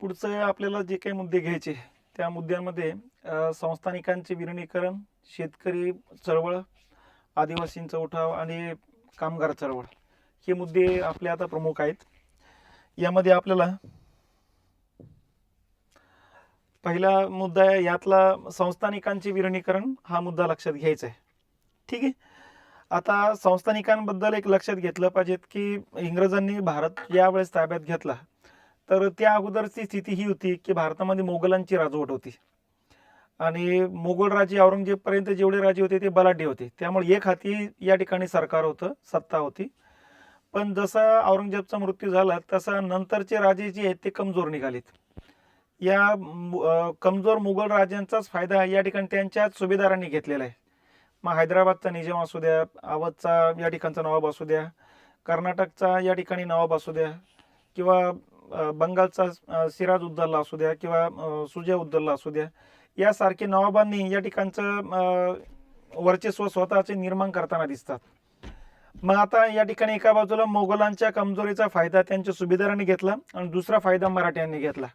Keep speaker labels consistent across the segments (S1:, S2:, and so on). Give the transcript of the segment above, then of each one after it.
S1: पुढचं आपल्याला जे काही मुद्दे घ्यायचे त्या मुद्द्यांमध्ये संस्थानिकांचे विलिनीकरण, शेतकरी चळवळ, आदिवासींचा उठाव आणि कामगार चळवळ हे मुद्दे आपले आता प्रमुख आहेत. यामध्ये आपल्याला पहिला मुद्दा आहे यातला संस्थानिकांचे विलिनीकरण हा मुद्दा लक्षात घ्यायचा आहे. ठीक आहे. आता संस्थानिकांबद्दल एक लक्षात घेतलं पाहिजे की इंग्रजांनी भारत यावेळेस ताब्यात घेतला तर त्या अगोदरची स्थिती ही होती की भारतामध्ये मोगलांची राजवट होती आणि मोगल राजे औरंगजेबपर्यंत जेवढे राजे होते ते बलाढ्य होते. त्यामुळे एक हाती या ठिकाणी सरकार होतं, सत्ता होती. पण जसा औरंगजेबचा मृत्यू झाला तसा नंतरचे राजे जे आहेत ते कमजोर निघालेत. या कमजोर मुघल राजांचाच फायदा या ठिकाणी त्यांच्याच सुभेदारांनी घेतलेला आहे. मग हैदराबादचा निजाम असू द्या, अवधचा या ठिकाणचा नवाब असू द्या, कर्नाटकचा या ठिकाणी नवाब असू द्या किंवा बंगालचा सिराज उद्दौला असू द्या किंवा सुजा उद्दौला असू द्या, यासारखे नवाबांनी या ठिकाणचं वर्चस्व स्वतःचे निर्माण करताना दिसतात. मग आता या ठिकाणी एका बाजूला मोगलांच्या कमजोरीचा फायदा त्यांच्या सुभेदारांनी घेतला आणि दुसरा फायदा मराठ्यांनी घेतला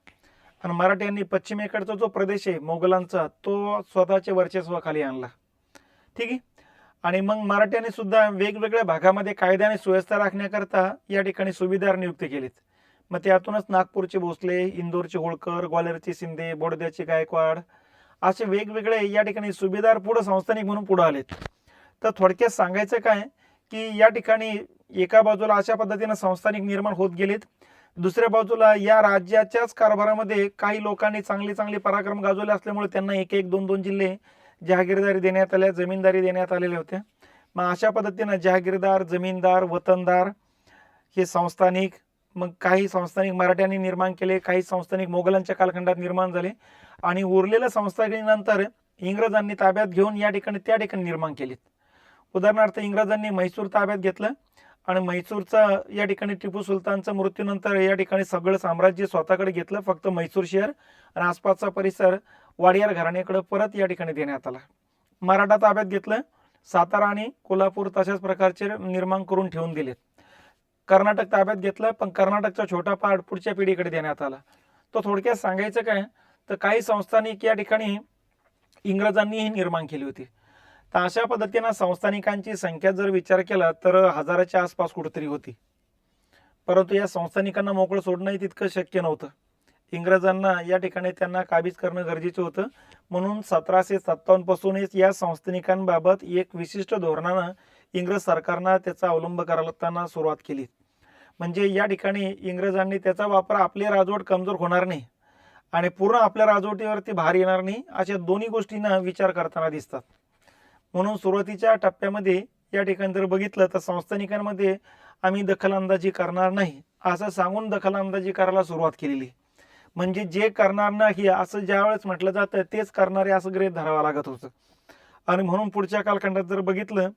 S1: आणि मराठ्यांनी पश्चिमेकडचा जो प्रदेश आहे मोगलांचा तो स्वतःच्या वर्चस्वाखाली आणला. ठीक आहे. आणि मग मराठ्यांनी सुद्धा वेगवेगळ्या भागामध्ये कायद्याने सुव्यवस्था राखण्याकरता या ठिकाणी सुभेदार नियुक्त केलेत. मग त्यातूनच नागपूरचे भोसले, इंदोरचे होळकर, ग्वाल्हेरचे शिंदे, बोडद्याचे गायकवाड असे वेगवेगळे या ठिकाणी सुभेदार पुढे संस्थानिक म्हणून पुढे आलेत. तर थोडक्यात सांगायचं काय की या ठिकाणी एका बाजूला अशा पद्धतीने संस्थानिक निर्माण होत गेलेत, दुसऱ्या बाजूला या राज्याच्याच कारभारामध्ये काही लोकांनी चांगले चांगले पराक्रम गाजवले असल्यामुळे त्यांना एक एक दोन दोन जिल्हे जहागीरदारी देण्यात आल्या, जमीनदारी देण्यात आलेल्या होत्या. मग अशा पद्धतीनं जहागीरदार, जमीनदार, वतनदार हे संस्थानिक, मग काही संस्थानिक मराठ्यांनी निर्माण केले, काही संस्थानिक मोगलांच्या कालखंडात निर्माण झाले आणि उरलेल्या संस्थानिकांनंतर इंग्रजांनी ताब्यात घेऊन या ठिकाणी त्या ठिकाणी निर्माण केलीत. उदाहरणार्थ इंग्रजांनी म्हैसूर ताब्यात घेतलं आणि म्हैसूरचा या ठिकाणी टिपू सुलतानच्या मृत्यूनंतर या ठिकाणी सगळं साम्राज्य स्वतःकडे घेतलं. फक्त म्हैसूर शहर आणि आसपासचा परिसर वाडियार घराण्याकडे परत या ठिकाणी देण्यात आला. मराठा ताब्यात घेतलं, सातारा आणि कोल्हापूर तशाच प्रकारचे निर्माण करून ठेवून दिलेत. कर्नाटक ताब्यात घेतलं, पण कर्नाटकचा छोटा पार्ट पुढच्या पिढीकडे देण्यात आला. तो थोडक्यात सांगायचं काय तर काही संस्थानिक या ठिकाणी इंग्रजांनीही निर्माण केली होती. तर अशा पद्धतीनं संस्थानिकांची संख्या जर विचार केला तर हजाराच्या आसपास कुठेतरी होती. परंतु या संस्थानिकांना मोकळं सोडणंही तितकं शक्य नव्हतं. इंग्रजांना या ठिकाणी त्यांना काबीज करणं गरजेचं होतं. म्हणून 1757 पासूनच या संस्थानिकांबाबत एक विशिष्ट धोरणानं इंग्रज सरकारनं त्याचा अवलंब करताना सुरुवात केली. म्हणजे या ठिकाणी इंग्रजांनी त्याचा वापर आपली राजवट कमजोर होणार नाही आणि पूर्ण आपल्या राजवटीवरती भार येणार नाही अशा दोन्ही गोष्टींना विचार करताना दिसतात. म्हणून सुरुवातीच्या टप्प्यामध्ये या ठिकाणी जर बघितलं तर संस्थानिकांमध्ये आम्ही दखलंदाजी करणार नाही असं सांगून दखलंदाजी करायला सुरुवात केलेली. म्हणजे जे करणार नाही असं ज्यावेळेस म्हटलं जातं तेच करणारे असं गृहीत धरावं लागत होतं. आणि म्हणून पुढच्या कालखंडात जर बघितलं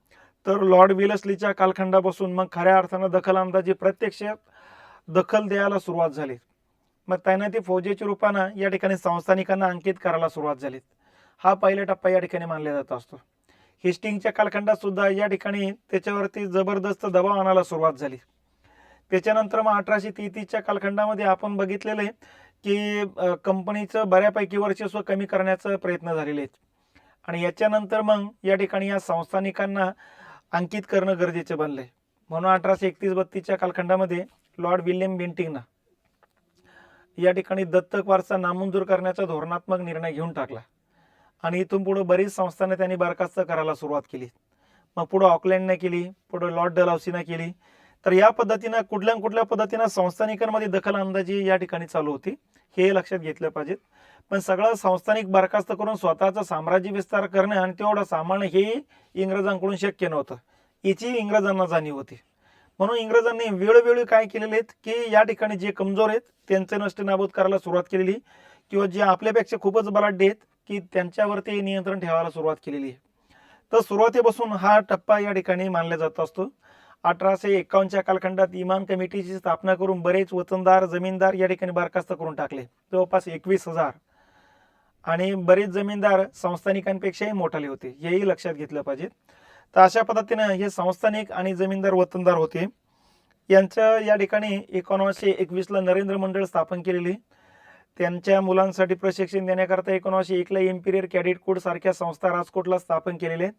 S1: तर लॉर्ड वेलस्लीच्या कालखंडापासून मग खऱ्या अर्थानं दखलंदाजी प्रत्यक्ष दखल द्यायला सुरुवात झाली. मग त्यांना ते फौजेच्या रूपानं या ठिकाणी संस्थानिकांना अंकित करायला सुरुवात झाली. हा पहिला टप्पा या ठिकाणी मानला जात असतो. हेस्टिंगच्या कालखंडात सुद्धा या ठिकाणी त्याच्यावरती जबरदस्त दबाव आणायला सुरुवात झाली. त्याच्यानंतर मग 1833च्या कालखंडामध्ये आपण बघितलेलं आहे की कंपनीचं बऱ्यापैकी वर्चस्व कमी करण्याचा प्रयत्न झालेले आहेत आणि याच्यानंतर मग या ठिकाणी या संस्थानिकांना अंकित करणं गरजेचं बनलंय. म्हणून 1831-32च्या कालखंडामध्ये लॉर्ड विल्यम बेंटिंगनं या ठिकाणी दत्तक वारसा नामंजूर करण्याचा धोरणात्मक निर्णय घेऊन टाकला आणि इथून पुढे बरीच संस्थांनी त्यांनी बरखास्त करायला सुरुवात केली. मग पुढे ऑकलँडने केली, पुढे लॉर्ड डलहौसीने केली. तर या पद्धतीनं कुठल्या पद्धतीनं संस्थानिकांमध्ये दखल अंदाजी या ठिकाणी चालू होती हे लक्षात घेतलं पाहिजे. पण सगळं संस्थानिक बरखास्त करून स्वतःचं साम्राज्य विस्तार करणे आणि तेवढं सांभाळणं हे इंग्रजांकडून शक्य नव्हतं, याची इंग्रजांना जाणीव होती. म्हणून इंग्रजांनी वेळोवेळी काय केलेले आहेत की या ठिकाणी जे कमजोर आहेत त्यांचे नष्ट नाबूद करायला सुरुवात केलेली किंवा जे आपल्यापेक्षा खूपच बलाढ्य आहेत की त्यांच्यावरती नियंत्रण ठेवायला सुरुवात केलेली आहे. तर सुरुवातीपासून हा टप्पा या ठिकाणी मानला जात असतो. 1851च्या कालखंडात इमाम कमिटीची स्थापना करून बरेच वतनदार, जमीनदार या ठिकाणी बरखास्त करून टाकले, जवळपास 21,000. आणि बरेच जमीनदार संस्थानिकांपेक्षाही मोठाले होते, हेही लक्षात घेतलं पाहिजे. तर अशा पद्धतीनं हे संस्थानिक आणि जमीनदार वतनदार होते. यांच्या या ठिकाणी 1921ला नरेंद्र मंडळ स्थापन केलेली. त्यांच्या मुलांसाठी प्रशिक्षण देण्याकरता 1901 ला इम्पिरियल कॅडेट कोड सारख्या संस्था राजकोटला स्थापन केलेल्या आहेत.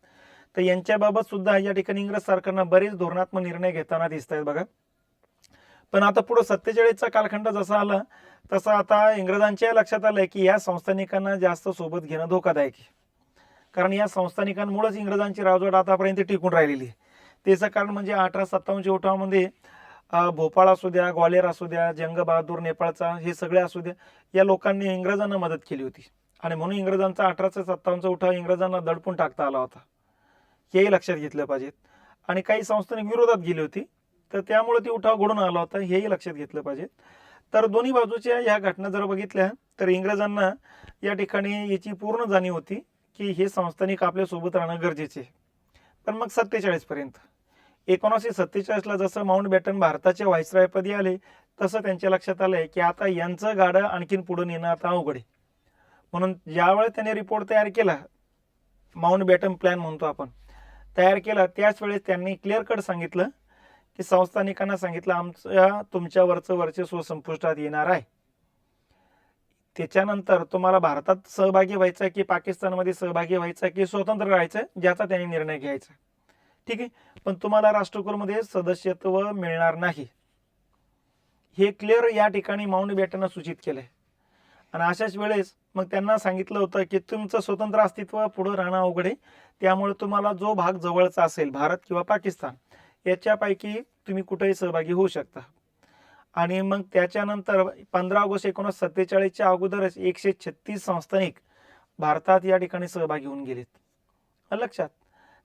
S1: तर यांच्याबाबत सुद्धा या ठिकाणी इंग्रज सरकारनं बरेच धोरणात्मक निर्णय घेताना दिसत आहेत बघा. पण आता पुढे 47चा कालखंड जसा आला तसं आता इंग्रजांच्या लक्षात आलंय की या संस्थानिकांना जास्त सोबत घेणं धोकादायक आहे. कारण या संस्थानिकांमुळेच इंग्रजांची राजवट आतापर्यंत टिकून राहिलेली आहे. त्याचं कारण म्हणजे 1857च्या उठावामध्ये भोपाळ असू द्या, ग्वाल्हेर असू द्या, जंग बहादूर नेपाळचा, हे सगळे असू द्या, या लोकांनी इंग्रजांना मदत केली होती आणि म्हणून इंग्रजांचा 1857चा उठाव इंग्रजांना दडपून टाकता आला होता. हेही लक्षात घेतलं पाहिजे. आणि काही संस्थानिक विरोधात गेली होती, तर त्यामुळे ती उठाव घडून आला होता, हेही लक्षात घेतलं पाहिजे. तर दोन्ही बाजूच्या ह्या घटना जर बघितल्या तर इंग्रजांना या ठिकाणी याची पूर्ण जाणीव होती की हे संस्थानिक आपल्यासोबत राहणं गरजेचे. पण मग 47 पर्यंत 1947ला जसं माउंटबॅटन भारताच्या व्हाईसरॉयपदी आले तसं त्यांच्या लक्षात आलंय की आता यांचं गाडं आणखीन पुढे नेणं आता अवघड आहे. म्हणून ज्यावेळेस त्यांनी रिपोर्ट तयार केला, माउंटबॅटन प्लॅन म्हणतो आपण, तयार केला, त्याच वेळेस त्यांनी क्लिअर कट सांगितलं की संस्थानिकांना सांगितलं आमच्या तुमच्यावरचं वर्चस्व संपुष्टात येणार आहे. त्याच्यानंतर तुम्हाला भारतात सहभागी व्हायचं की पाकिस्तानमध्ये सहभागी व्हायचं की स्वतंत्र राहायचं, ज्याचा त्यांनी निर्णय घ्यायचा. ठीक आहे, पण तुम्हाला राष्ट्रकुलमध्ये सदस्यत्व मिळणार नाही, हे क्लिअर या ठिकाणी माउंटबॅटननं सूचित केलंय. आणि अशाच वेळेस मग त्यांना सांगितलं होतं की तुमचं स्वतंत्र अस्तित्व पुढे राहणं अवघड आहे, त्यामुळे तुम्हाला जो भाग जवळचा असेल, भारत किंवा पाकिस्तान, याच्यापैकी तुम्ही कुठेही सहभागी होऊ शकता. आणि मग त्याच्यानंतर 15 ऑगस्ट 1947च्या अगोदरच 136 संस्थानिक भारतात या ठिकाणी सहभागी होऊन गेलेत. लक्षात.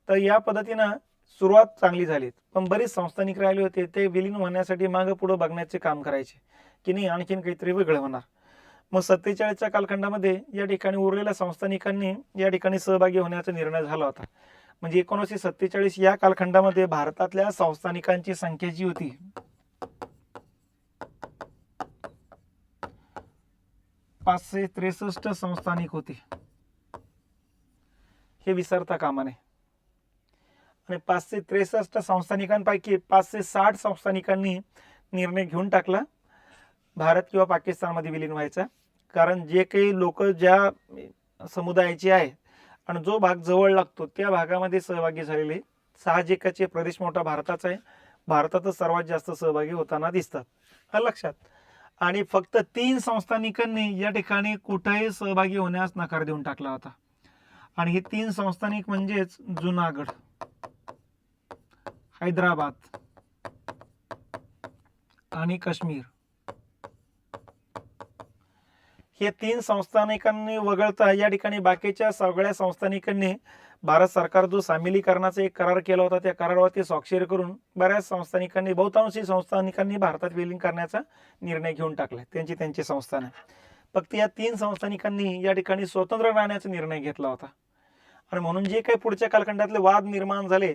S1: तर या पद्धतीनं सुरुवात चांगली झाली, पण बरेच संस्थानिक राहिले होते, ते विलीन होण्यासाठी मागं पुढं बघण्याचे काम करायचे की नाही आणखीन काहीतरी वेगळं होणार. मग 47च्या कालखंडामध्ये या ठिकाणी उरलेल्या संस्थानिकांनी या ठिकाणी सहभागी होण्याचा निर्णय झाला होता. म्हणजे 1947 या कालखंडामध्ये भारतातल्या संस्थानिकांची संख्या जी होती 563 संस्थानिक होते, हे विसरता कामा नये. आणि 563 संस्थानिकांपैकी 560 संस्थानिकांनी निर्णय घेऊन टाकला भारत किंवा पाकिस्तानमध्ये विलीन व्हायचा. कारण जे काही लोक ज्या समुदायाचे आहे आणि जो भाग जवळ लागतो त्या भागामध्ये सहभागी झालेले, साहजिकचे प्रदेश मोठा भारताचा आहे, भारतातच सर्वात जास्त सहभागी होताना दिसतात. लक्षात. आणि फक्त 3 संस्थानिकांनी या ठिकाणी कुठेही सहभागी होण्यास नकार देऊन टाकला होता. आणि हे 3 संस्थानिक म्हणजेच जुनागड, हैदराबाद आणि काश्मीर. हे 3 संस्थानिकांनी वगळता या ठिकाणी बाकीच्या सगळ्या संस्थानिकांनी भारत सरकार जो सामिलीकरणाचा एक करार केला होता, त्या करारावरती स्वाक्षरी करून बऱ्याच संस्थानिकांनी, बहुतांशी संस्थानिकांनी भारतात विलीन करण्याचा निर्णय घेऊन टाकला, त्यांची संस्थाने. फक्त या 3 संस्थानिकांनी या ठिकाणी स्वतंत्र राहण्याचा निर्णय घेतला होता. आणि म्हणून जे काही पुढच्या कालखंडातले वाद निर्माण झाले,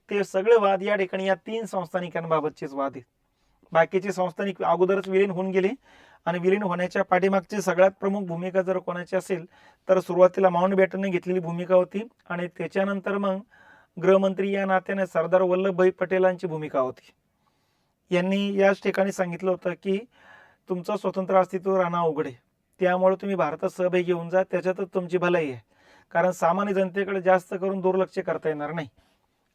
S1: ते सगळे वाद या ठिकाणी या 3 संस्थानिकांबाबतचेच वाद आहेत. बाकीचे संस्थानिक अगोदरच विलीन होऊन गेले. आणि विलीन होण्याच्या पाठीमागची सगळ्यात प्रमुख भूमिका जर कोणाची असेल तर सुरुवातीला माउंटबॅटनने घेतलेली भूमिका होती. आणि त्याच्यानंतर मग गृहमंत्री या नात्याने सरदार वल्लभभाई पटेलांची भूमिका होती. यांनी याच ठिकाणी सांगितलं होतं की तुमचं स्वतंत्र अस्तित्व राहणं अवघड आहे, त्यामुळे तुम्ही भारतात सहभागी घेऊन जा, त्याच्यातच तुमची भलाई आहे. कारण सामान्य जनतेकडे जास्त करून दुर्लक्ष करता येणार नाही.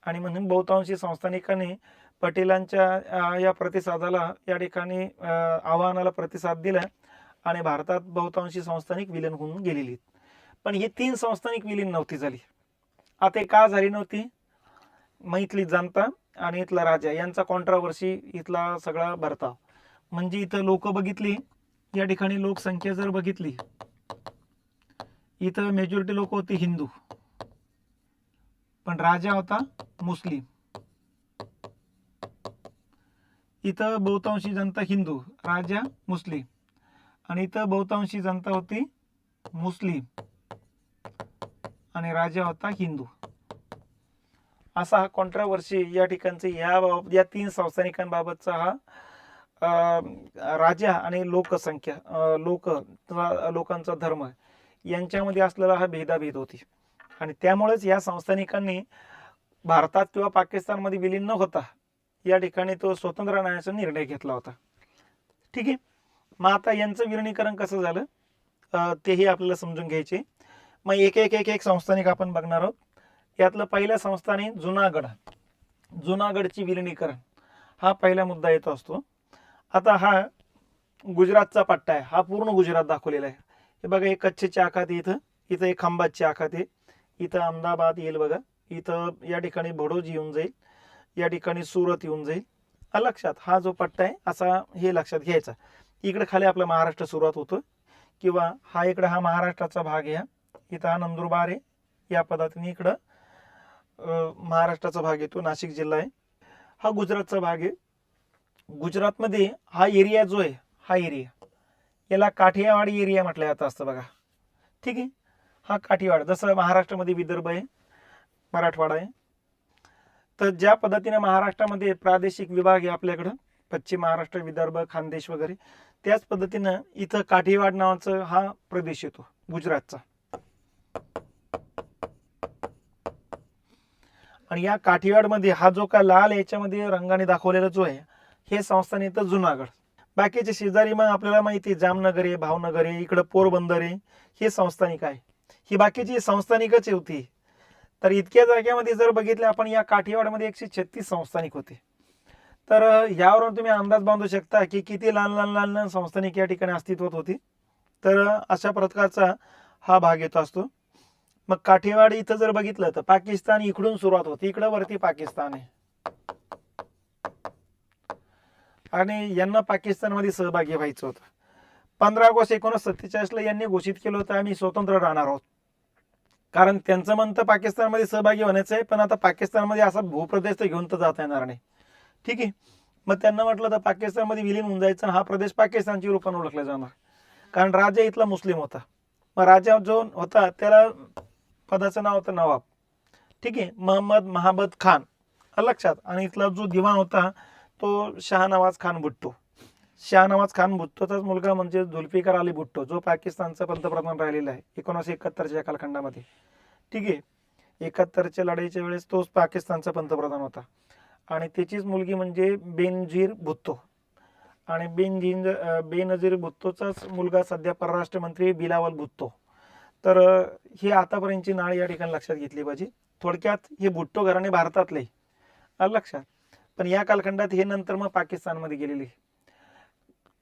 S1: आणि म्हणून बहुतांशी संस्थानिकांनी पटेलांच्या या प्रतिसादाला, या ठिकाणी आव्हानाला प्रतिसाद दिला आणि भारतात बहुतांशी संस्थानिक विलीन होऊन गेलेली. पण ही 3 संस्थानिक विलीन नव्हती झाली. आता का झाली नव्हती? मग इथली जनता आणि इथला राजा यांचा कॉन्ट्रावर्सी, इथला सगळा भरताव. म्हणजे इथं लोक बघितली, या ठिकाणी लोकसंख्या जर बघितली, इथं मेजॉरिटी लोक होती हिंदू, पण राजा होता मुस्लिम. इथं बहुतांशी जनता हिंदू, राजा मुस्लिम. आणि इथं बहुतांशी जनता होती मुस्लिम आणि राजा होता हिंदू. असा हा कॉन्ट्रावर्सी या ठिकाणचे या 3 संस्थानिकांबाबतचा हा राजा आणि लोकसंख्या, लोकांचा धर्म यांच्यामध्ये असलेला हा भेदाभेद होती. आणि त्यामुळेच या संस्थानिकांनी भारतात किंवा पाकिस्तानमध्ये विलीन न होता या ठिकाणी तो स्वतंत्र राहण्याचा निर्णय घेतला होता. ठीक आहे. मग आता यांचं विलिनीकरण कसं झालं तेही आपल्याला समजून घ्यायचे. मग एक एक एक एक संस्थानिक आपण बघणार आहोत. यातलं पहिलं संस्थानिक जुनागड. जुनागडची विलिनीकरण हा पहिला मुद्दा येतो असतो. आता हा गुजरातचा पट्टा आहे, हा पूर्ण गुजरात दाखवलेला आहे. हे बघा, हे कच्छची आखात आहे, इथं एक खंभातची आखात आहे, इथं अहमदाबाद येईल बघा, इथं या ठिकाणी भडोज येऊन जाईल, या ठिकाणी सुरत येऊन जाईल. लक्षात, हा जो पट्टा आहे असा हे लक्षात घ्यायचा. इकडे खाली आपला महाराष्ट्र सुरुवात होतो, किंवा हा इकडे हा महाराष्ट्राचा भाग आहे, इथं हा नंदुरबार आहे, या पद्धतीने इकडं महाराष्ट्राचा भाग येतो, नाशिक जिल्हा आहे. हा गुजरातचा भाग आहे. गुजरातमध्ये हा एरिया जो आहे, हा एरिया याला काठियावाडी एरिया म्हटलं जातं असतं बघा. ठीक आहे, हा काठियावाड, जसं महाराष्ट्रामध्ये विदर्भ आहे, मराठवाडा आहे. तर ज्या पद्धतीने महाराष्ट्रामध्ये प्रादेशिक विभाग आहे आपल्याकडं, पश्चिम महाराष्ट्र, विदर्भ, खानदेश वगैरे, त्याच पद्धतीनं इथं काठियावाड नावाचा हा प्रदेश येतो गुजरातचा. आणि या काठियावाडमध्ये हा जो का लाल याच्यामध्ये रंगाने दाखवलेला जो आहे, हे संस्थान येतं जुनागड. बाकीचे शेजारी मग आपल्याला माहिती आहे, जामनगर आहे, भावनगर आहे, इकडं पोरबंदर आहे, हे संस्थानिक आहे. ही बाकीची संस्थानिकच होती. तर इतक्या जाग्यामध्ये जर बघितलं आपण, या काठियावाडमध्ये 136 संस्थानिक होते. तर यावरून तुम्ही अंदाज बांधू शकता की किती लहान लहान लहान लहान संस्थानिक या ठिकाणी अस्तित्वात होती. तर अशा प्रकारचा हा भाग येतो असतो. मग काठियावाड इथं जर बघितलं तर पाकिस्तान इकडून सुरुवात होती, इकडं वरती पाकिस्तान आहे, आणि यांना पाकिस्तानमध्ये सहभागी व्हायचं होतं. 15 ऑगस्ट 1947 यांनी घोषित केलं होतं आम्ही स्वतंत्र राहणार आहोत. कारण त्यांचं म्हणतं पाकिस्तानमध्ये सहभागी होण्याचं आहे, पण आता पाकिस्तानमध्ये असा भूप्रदेश तर घेऊन तर जाता येणार नाही. ठीक आहे, मग त्यांना म्हटलं तर पाकिस्तानमध्ये विलीन होऊन जायचं, आणि हा प्रदेश पाकिस्तानच्या रूपाने ओळखला जाणार. कारण राजा इथला मुस्लिम होता. मग राजा जो होता त्याला पदाचं नाव होतं नवाब. ठीक आहे, मोहम्मद महाबत खान, लक्षात. आणि इथला जो दिवाण होता तो शहानवाज खान भुट्टो. शहानवाज खान भुट्टोचाच मुलगा म्हणजे जुल्फिकार अली भुट्टो, जो पाकिस्तानचा पंतप्रधान राहिलेला आहे 1971च्या कालखंडामध्ये. ठीक आहे, 71च्या लढाईच्या वेळेस तोच पाकिस्तानचा पंतप्रधान होता. आणि त्याचीच मुलगी म्हणजे बेनजीर भुट्टो. आणि बेनजीर भुट्टोचाच मुलगा सध्या परराष्ट्र मंत्री बिलावल भुट्टो. तर ही आतापर्यंतची नाळ या ठिकाणी लक्षात घेतली पाहिजे. थोडक्यात हे भुट्टो घराणे भारतातले, लक्षात. पण या कालखंडात हे नंतर मग पाकिस्तानमध्ये गेलेली.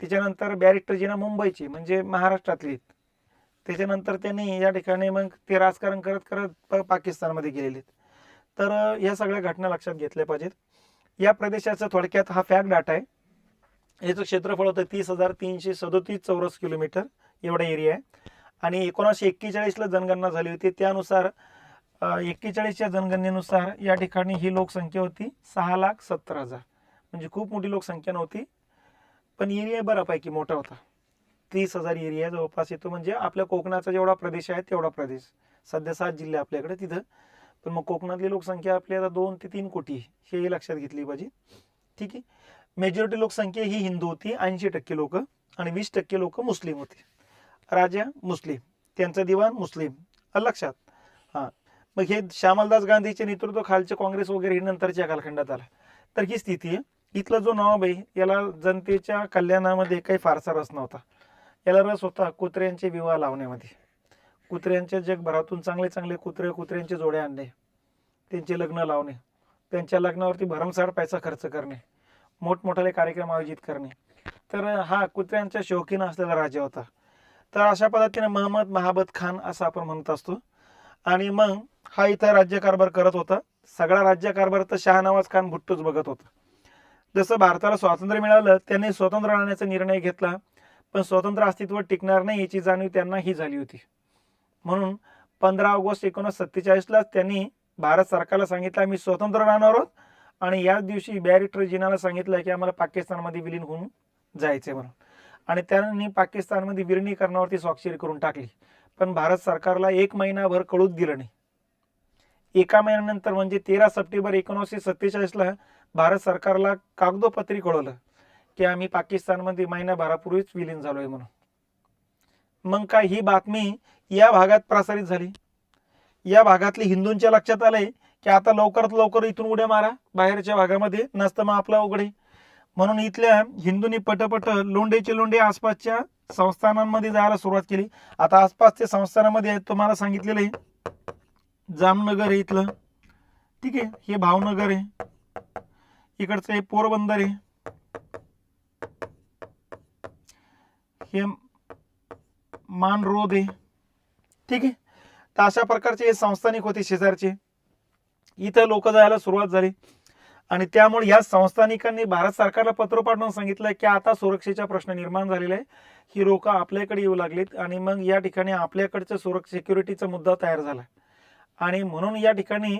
S1: त्याच्यानंतर बॅरिस्टर जिना मुंबईची म्हणजे महाराष्ट्रातली. त्याच्यानंतर त्यांनी या ठिकाणी मग ते राजकारण करत करत पाकिस्तानमध्ये गेलेले. तर या सगळ्या घटना लक्षात घेतल्या पाहिजेत. या प्रदेशाचा थोडक्यात हा फॅक्ट डाटा आहे. याचं क्षेत्रफळ होतं 30,337 चौरस किलोमीटर एवढा एरिया आहे. आणि 1941ला जनगणना झाली होती, त्यानुसार 41च्या जनगणनेनुसार या ठिकाणी ही लोकसंख्या होती 6,70,000. म्हणजे खूप मोठी लोकसंख्या नव्हती, पण एरिया बऱ्यापैकी मोठा होता. 30,000 एरिया जवळपास येतो. म्हणजे आपल्या कोकणाचा जेवढा प्रदेश आहे तेवढा प्रदेश. सध्या 7 जिल्हे आपल्याकडे तिथं, पण मग कोकणातली लोकसंख्या आपल्याला 2 ते 3 कोटी, हे लक्षात घेतली पाहिजे. ठीक आहे, मेजॉरिटी लोकसंख्या ही हिंदू होती, 80% लोक, आणि 20% लोक मुस्लिम होते. राजा मुस्लिम, त्यांचा दिवाण मुस्लिम, लक्षात. हां, मग हे श्यामलदास गांधीचे नेतृत्व खालचे काँग्रेस वगैरे हे नंतरच्या कालखंडात आला. तर ही स्थिती आहे. इथला जो नवाब आहे याला जनतेच्या कल्याणामध्ये काही फारसा रस नव्हता. याला रस होता कुत्र्यांचे विवाह लावण्यामध्ये. कुत्र्यांच्या जगभरातून चांगले चांगले कुत्र्यांचे जोडे आणणे, त्यांचे लग्न लावणे, त्यांच्या लग्नावरती भरमसाठ पैसा खर्च करणे, मोठमोठाले कार्यक्रम आयोजित करणे. तर हा कुत्र्यांच्या शौकीन असलेला राजा होता. तर अशा पद्धतीने मोहम्मद महाबत खान असं आपण म्हणत असतो. आणि मग हा इथं राज्यकारभार करत होता. सगळा राज्यकारभार तर शहानवाज खान भुट्टोच बघत होता. जसं भारताला स्वातंत्र्य मिळालं त्यांनी स्वतंत्र राहण्याचा निर्णय घेतला, पण स्वतंत्र अस्तित्व टिकणार नाही याची जाणीव त्यांना ही झाली होती. म्हणून 15 ऑगस्ट 1947ला त्यांनी भारत सरकारला सांगितलं आम्ही स्वतंत्र राहणार आहोत, आणि याच दिवशी बॅरिस्टर जिनाला सांगितलं की आम्हाला पाकिस्तानमध्ये विलीन होऊन जायचे म्हणून. आणि त्यांनी पाकिस्तानमध्ये विलिनीकरणावरती स्वाक्षरी करून टाकली. पण भारत सरकारला 1 महिनाभर कळूच दिलं नाही. 1 महिन्यानंतर म्हणजे 13 सप्टेंबर 1947ला भारत सरकारला कागदोपत्री कळवलं की आम्ही पाकिस्तानमध्ये महिनाभरापूर्वीच विलीन झालोय म्हणून. मग काय ही बातमी या भागात प्रसारित झाली. या भागातली हिंदूंच्या लक्षात आलंय की आता लवकरात लवकर इथून उड्या मारा बाहेरच्या भागामध्ये, नसतं मग आपला उघडे. म्हणून इथल्या हिंदूंनी पटपट लोंढेचे लोंढे आसपासच्या संस्थानांमध्ये जायला सुरुवात केली. आता आसपासच्या संस्थानामध्ये तुम्हाला सांगितलेलं आहे जामनगर आहे इथलं, ठीक आहे, हे भावनगर आहे, इकडचं हे पोरबंदर आहे, हे मानरोद आहे, ठीक आहे. तर अशा प्रकारचे हे संस्थानिक होते शेजारचे. इथं लोक जायला सुरुवात झाली आणि त्यामुळे या संस्थानिकांनी भारत सरकारला पत्र पाठवून सांगितलं की आता सुरक्षेचा प्रश्न निर्माण झालेला आहे, ही लोक आपल्याकडे येऊ लागलीत आणि मग या ठिकाणी आपल्याकडचं सिक्युरिटीचा मुद्दा तयार झाला आणि म्हणून या ठिकाणी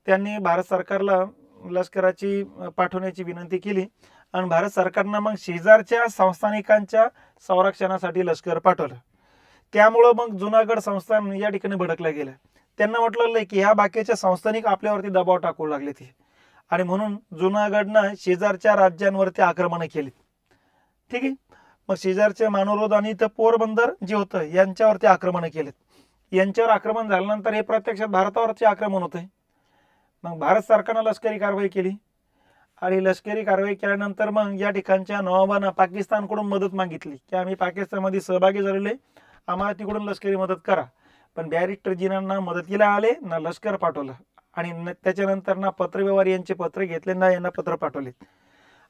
S1: त्यांनी भारत सरकारला लष्कराची पाठवण्याची विनंती केली आणि भारत सरकारनं मग शेजारच्या संस्थानिकांच्या संरक्षणासाठी लष्कर पाठवलं. त्यामुळं मग जुनागड संस्थान या ठिकाणी भडकलं गेलं. त्यांना म्हटलं की ह्या बाकीच्या संस्थानिक आपल्यावरती दबाव टाकू लागले ते आणि म्हणून जुनागडनं शेजारच्या राज्यांवरती आक्रमण केली, ठीक आहे. मग शेजारचे मानोरोद आणि इथं पोरबंदर जे होतं यांच्यावरती आक्रमण केलेत. यांच्यावर आक्रमण झाल्यानंतर हे प्रत्यक्षात भारतावरचे आक्रमण होते. मग भारत सरकारनं लष्करी कारवाई केली आणि लष्करी कारवाई केल्यानंतर मग या ठिकाणच्या नवाबानं पाकिस्तानकडून मदत मागितली की आम्ही पाकिस्तानमध्ये सहभागी झालेले, आम्हाला तिकडून लष्करी मदत करा. पण बॅरिस्टर जिनांना मदतीला आले ना लष्कर पाठवलं आणि त्याच्यानंतर ना पत्रव्यवहार यांचे पत्र घेतले ना यांना पत्र पाठवले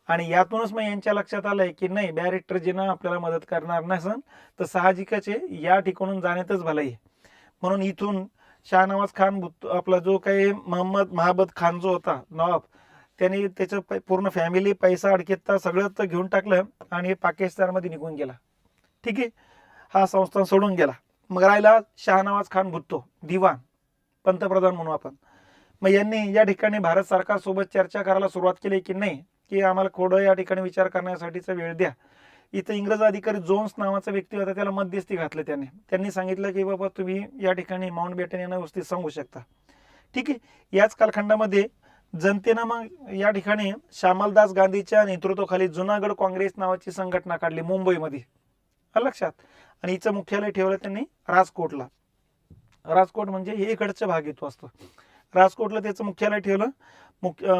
S1: आणि यातूनच मग यांच्या लक्षात आलंय की नाही बॅरिस्टर जिना आपल्याला मदत करणार नसन तर साहजिकच आहे या ठिकाणून जाण्यातच भलाई आहे. म्हणून इथून शाहनवाज खान आपला जो काही मोहम्मद महाबत खान जो होता नवाब, त्यांनी त्याचं पूर्ण फॅमिली पैसा अडकेता सगळं घेऊन टाकलं आणि पाकिस्तानमध्ये निघून गेला, ठीक आहे. हा संस्थान सोडून गेला. मग राहिला शाहनवाज खान भुट्टो, दिवाण, पंतप्रधान म्हणून आपण. मग यांनी या ठिकाणी भारत सरकारसोबत चर्चा करायला सुरुवात केली की नाही की आम्हाला थोडं या ठिकाणी विचार करण्यासाठीचा वेळ द्या. इथं इंग्रज अधिकारी जोन्स नावाचा व्यक्ती होता, त्याला मध्यस्थी घातले. त्यांनी सांगितलं की बाबा तुम्ही या ठिकाणी माउंट बॅटन यांना व्यवस्थित सांगू शकता, ठीक आहे. याच कालखंडामध्ये जनतेनं मग या ठिकाणी श्यामलदास गांधीच्या नेतृत्वाखाली जुनागड काँग्रेस नावाची संघटना काढली मुंबईमध्ये, लक्षात. आणि हिचं मुख्यालय ठेवलं त्यांनी राजकोटला. राजकोट म्हणजे हे इकडचा भाग येतो असतो. राजकोटला त्याचं मुख्यालय ठेवलं.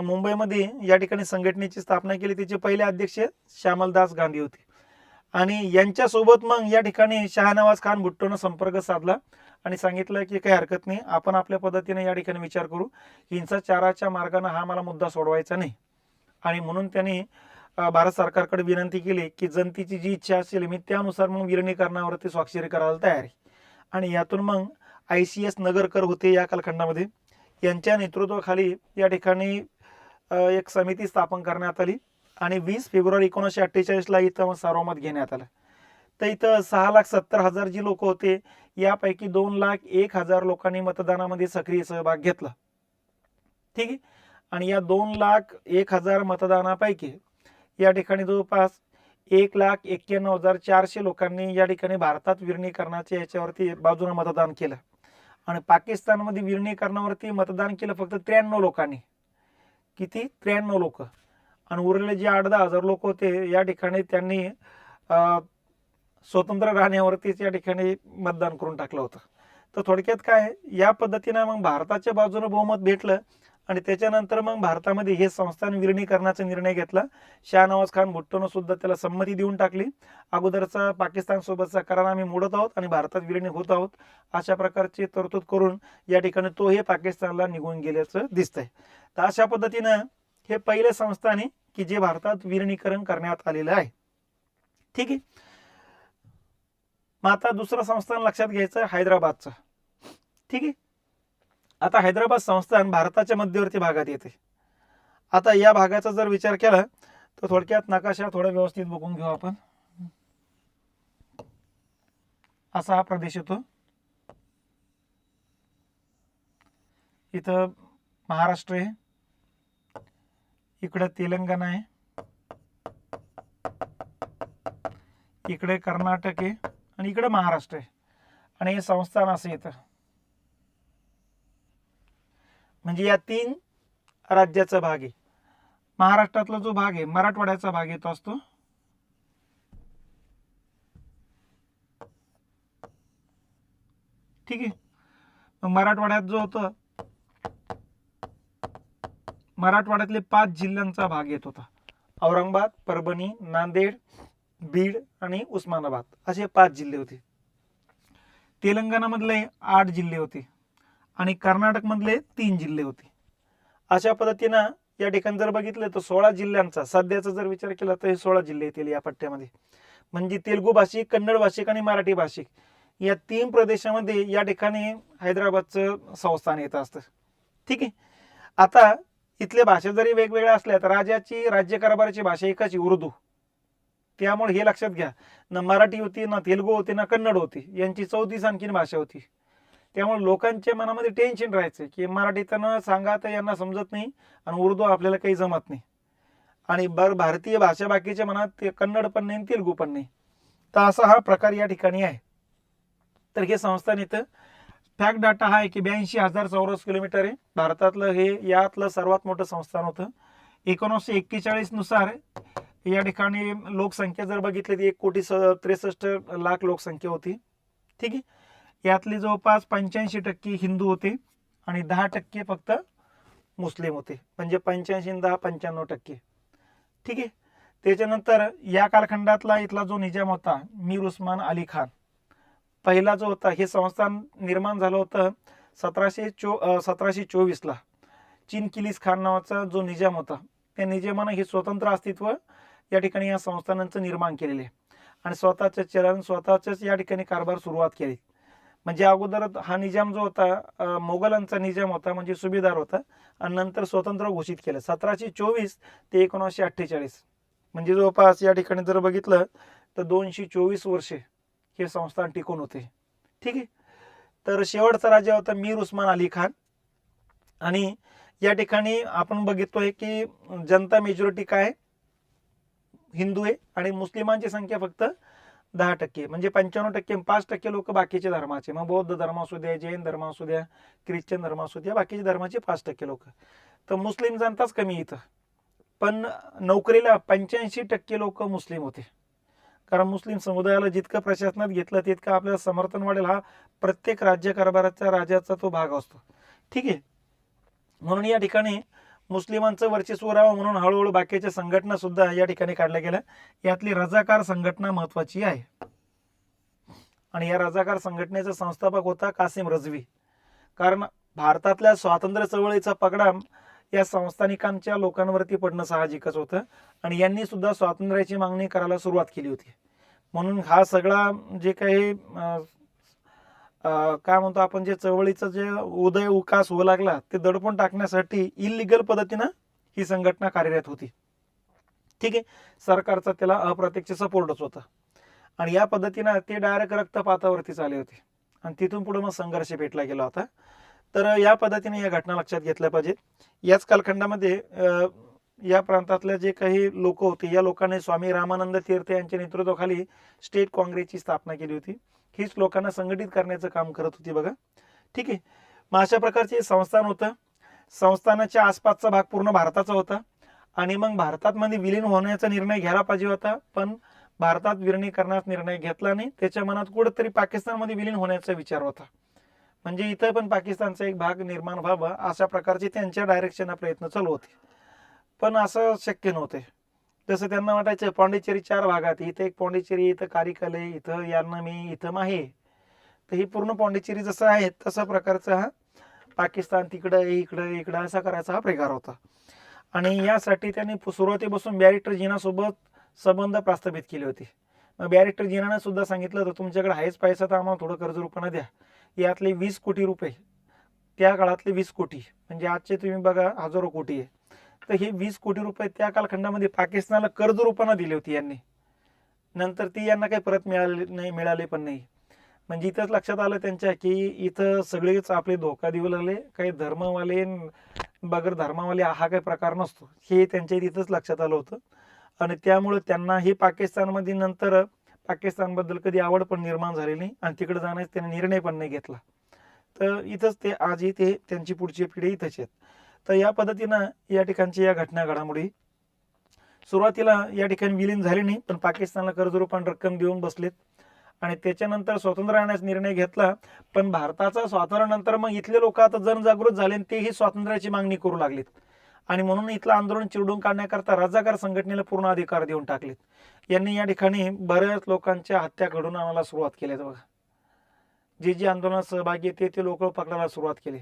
S1: मुंबईमध्ये या ठिकाणी संघटनेची स्थापना केली. त्याचे पहिले अध्यक्ष श्यामलदास गांधी होते आणि यांच्यासोबत मग या ठिकाणी शाहनवाज खान भुट्टोनं संपर्क साधला आणि सांगितलं की काही हरकत नाही, आपण आपल्या पद्धतीने या ठिकाणी विचार करू, हिंसाचाराच्या मार्गाने हा मला मुद्दा सोडवायचा नाही. आणि म्हणून त्यांनी भारत सरकारकडे विनंती केली की जनतेची जी इच्छा असेल मी त्यानुसार मग विलिनीकरणावरती स्वाक्षरी करायला तयार आहे. आणि यातून मग ICS नगरकर होते या कालखंडामध्ये, यांच्या नेतृत्वाखाली या ठिकाणी एक समिती स्थापन करण्यात आली आणि 20 फेब्रुवारी 1948ला इथं सार्वमत घेण्यात आलं. तर इथं 6,70,000 जी लोक होते यापैकी 2,01,000 लोकांनी मतदानामध्ये सक्रिय सहभाग घेतला, ठीक आहे. आणि या 2,01,000 मतदानापैकी या ठिकाणी जवळपास 1,91,400 लोकांनी या ठिकाणी भारतात विलिनीकरणाच्या याच्यावरती बाजूने मतदान केलं आणि पाकिस्तानमध्ये विलिनीकरणावरती मतदान केलं फक्त 93 लोकांनी. किती? 93 लोक. आणि उरलेले जे 8-10,000 लोक होते या ठिकाणी त्यांनी स्वतंत्र राहण्यावरतीच या ठिकाणी मतदान करून टाकलं होतं. तर थोडक्यात काय या पद्धतीनं मग भारताच्या बाजूने बहुमत भेटलं आणि त्याच्यानंतर मग भारतामध्ये हे संस्थान विलिनीकरणाचा निर्णय घेतला. शाहनवाज खान भुट्टोनं सुद्धा त्याला संमती देऊन टाकली. अगोदरचा पाकिस्तान सोबतचा करार आम्ही मोडत आहोत आणि भारतात विलीन होत आहोत अशा प्रकारची तरतूद करून या ठिकाणी तो हे पाकिस्तानला निघून गेल्याचं दिसतंय. तर अशा पद्धतीनं हे पहिले संस्थान आहे की जे भारतात विलिनीकरण करण्यात आलेलं आहे, ठीक आहे. मग आता दुसरं संस्थान लक्षात घ्यायचं हैदराबादचं, ठीक आहे. आता हैदराबाद संस्थान भारताच्या मध्यवर्ती भागात येते. आता या भागाचा जर विचार केला तर थोडक्यात नकाशा थोडा व्यवस्थित बघून घेऊ आपण. असा हा प्रदेश येतो. इथं महाराष्ट्र आहे, इकडे तेलंगणा आहे, इकडे कर्नाटक आहे आणि इकडे महाराष्ट्र आहे. आणि हे संस्थान असं येतं. म्हणजे या 3 राज्याचा भाग आहे. महाराष्ट्रातला जो भाग आहे मराठवाड्याचा भाग येतो असतो, ठीक आहे. मराठवाड्यात जो होता मराठवाड्यातले 5 जिल्ह्यांचा भाग येत होता औरंगाबाद, परभणी, नांदेड, बीड आणि उस्मानाबाद असे 5 जिल्हे होते. तेलंगणामधले 8 जिल्हे होते आणि कर्नाटकमधले 3 जिल्हे होते. अशा पद्धतीनं या ठिकाणी जर बघितलं तर 16 जिल्ह्यांचा सध्याचा जर विचार केला तर हे 16 जिल्हे येतील या पट्ट्यामध्ये. म्हणजे तेलुगू भाषिक, कन्नड भाषिक आणि मराठी भाषिक या 3 प्रदेशामध्ये या ठिकाणी हैदराबादचं संस्थान येत असतं. ठीक आहे. आता इथल्या भाषा जरी वेगवेगळ्या असल्या तर राज्यकारभाराची भाषा एकच उर्दू. त्यामुळे हे लक्षात घ्या, ना मराठी होती, ना तेलुगू होती, ना कन्नड होती, यांची 34 आणखीन भाषा होती. त्यामुळे लोकांच्या मनामध्ये टेन्शन राहायचं की मराठीतनं सांगा तर यांना समजत नाही आणि उर्दू आपल्याला काही जमत नाही. आणि भारतीय भाषा बाकीच्या मनात ते कन्नड पण नाही, तेलुगू पण नाही. तर असा हा प्रकार या ठिकाणी आहे. तर हे संस्थान इथं फॅक्ट डाटा हा आहे की 82,000 चौरस किलोमीटर आहे. भारतातलं हे यातलं सर्वात मोठं संस्थान होतं. 1941 नुसार या ठिकाणी लोकसंख्या जर बघितली तर 1,63,00,000 लोकसंख्या होती. ठीक आहे. यातली जवळपास 85% हिंदू होते आणि 10% फक्त मुस्लिम होते. म्हणजे 85 आणि 10 95%. ठीक आहे. त्याच्यानंतर या कालखंडातला इथला जो निजाम होता मीर उस्मान अली खान पहिला जो होता, हे संस्थान निर्माण झालं होतं 1724ला. चिनकिलीस खान नावाचा जो निजाम होता त्या निजामानं हे स्वतंत्र अस्तित्व या ठिकाणी या संस्थानांचं निर्माण केलेले आणि स्वतःचे चलन स्वतःच या ठिकाणी कारभार सुरुवात केली. म्हणजे अगोदर हा निजाम जो होता मोगलांचा निजाम होता, म्हणजे सुभेदार होता आणि नंतर स्वतंत्र घोषित केलं 1724 ते 1948. म्हणजे जवळपास या ठिकाणी जर बघितलं तर 224 वर्षे हे संस्थान टिकून होते. ठीक आहे. तर शेवटचा राजा होता मीर उस्मान अली खान आणि या ठिकाणी आपण बघितोय की जनता मेजॉरिटी काय हिंदू आहे आणि मुस्लिमांची संख्या फक्त 10%. म्हणजे 95% 5% लोक बाकीचे धर्माचे, मग बौद्ध धर्म असू द्या, जैन धर्म असू द्या, ख्रिश्चन धर्म असू द्या, बाकीचे धर्माचे 5% लोक. तर मुस्लिम जनताच कमी इथं. पण नोकरीला 85% लोक मुस्लिम होते. कारण मुस्लिम समुदायाला जितकं प्रशासनात घेतलं तितकं आपल्याला समर्थन वाढेल हा प्रत्येक राज्यकारभाराचा राजाचा तो भाग असतो. ठीक आहे. म्हणून या ठिकाणी मुस्लिमांचं वर्चस्व राहावं म्हणून हळूहळू बाकीच्या संघटना सुद्धा या ठिकाणी काढल्या गेल्या. यातली रजाकार संघटना महत्वाची आहे आणि या रजाकार संघटनेचा संस्थापक होता कासिम रजवी. कारण भारतातल्या स्वातंत्र्य चळवळीचा पगडा या संस्थानिकांच्या लोकांवरती पडणं साहजिकच होतं आणि यांनी सुद्धा स्वातंत्र्याची मागणी करायला सुरुवात केली होती. म्हणून हा सगळा जे काही काय म्हणतो आपण, जे चळवळीचं जे उदय उकास होऊ लागला ते दडपून टाकण्यासाठी इलिगल पद्धतीनं ही संघटना कार्यरत होती. ठीक आहे. सरकारचा त्याला अप्रत्यक्ष सपोर्टच होता आणि या पद्धतीनं ते डायरेक्ट रक्तपातावरती चालले होते आणि तिथून पुढे मग संघर्ष पेटला गेला होता. तर या पद्धतीने या घटना लक्षात घेतल्या पाहिजेत. याच कालखंडामध्ये या प्रांतातले जे काही लोक होते या लोकांनी स्वामी रामानंद तीर्थ यांच्या नेतृत्वाखाली स्टेट काँग्रेसची स्थापना केली होती. हीच लोकांना संघटित करण्याचं काम करत होती बघा. ठीक आहे. मग अशा प्रकारचे संस्थान होतं. संस्थानाच्या आसपासचा भाग पूर्ण भारताचा होता आणि मग भारतात मध्ये विलीन होण्याचा निर्णय घ्यायला पाहिजे होता, पण भारतात विलीनीकरणाचा निर्णय घेतला नाही. त्याच्या मनात कुठेतरी पाकिस्तानमध्ये विलीन होण्याचा विचार होता. म्हणजे इथं पण पाकिस्तानचा एक भाग निर्माण व्हावा अशा प्रकारचे त्यांच्या डायरेक्शनला प्रयत्न चालू होते, पण असं शक्य नव्हते. जसं त्यांना वाटायचं पॉंडिचेरी 4 भागात, इथं एक पॉंडिचेरी, इथं कारिकले, इथं यार्नमी, इथं माहे. तर ही पूर्ण पॉंडिचेरी जसं आहे तसा प्रकारचा हा पाकिस्तान तिकडं इकडं इकडं असा करायचा हा प्रकार होता. आणि यासाठी त्यांनी सुरुवातीपासून बॅरिस्टर जिनासोबत संबंध प्रस्थापित केले होते. मग बॅरिस्टर जिनाने सुद्धा सांगितलं तर तुमच्याकडे आहेच पैसा तर आम्हाला थोडं कर्ज रुपयानं द्या. यातले 20 कोटी रुपये, त्या काळातले 20 कोटी म्हणजे आजचे तुम्ही बघा हजारो कोटी आहे. तर हे 20 कोटी रुपये त्या कालखंडामध्ये पाकिस्तानला कर्ज रुपयानं दिले होते यांनी. नंतर ती यांना काही परत मिळाले पण नाही. म्हणजे इथंच लक्षात आलं त्यांच्या की इथं सगळेच आपले धोका देऊ लागले, काही धर्मवाले बगर धर्मावाले हा काही प्रकार नसतो, हे त्यांच्या इथंच लक्षात आलं होतं. आणि त्यामुळे त्यांना हे पाकिस्तानमध्ये नंतर पाकिस्तानबद्दल कधी आवड पण निर्माण झाली नाही आणि तिकडे जाण्याचा त्यांनी निर्णय पण नाही घेतला. तर इथंच ते आजही ते त्यांची पुढची पिढी इथंच आहेत. तर या पद्धतीनं या ठिकाणची या घटना घडामोडी सुरुवातीला या ठिकाणी विलीन झाली नाही, पण पाकिस्तानला कर्ज रूपाने रक्कम देऊन बसलेत आणि त्याच्यानंतर स्वतंत्र राहण्याचा निर्णय घेतला. पण भारताचा स्वातंत्र्यानंतर मग इथले लोक आता जनजागृत झाले आणि तेही स्वातंत्र्याची मागणी करू लागलेत आणि म्हणून इथलं आंदोलन चिरडून काढण्याकरता रजाकार संघटनेला पूर्ण अधिकार देऊन टाकलेत. यांनी या ठिकाणी बऱ्याच लोकांच्या हत्या घडून आणायला सुरुवात केली बघा. जे आंदोलनात सहभागी ते लोक पकडायला सुरुवात केली.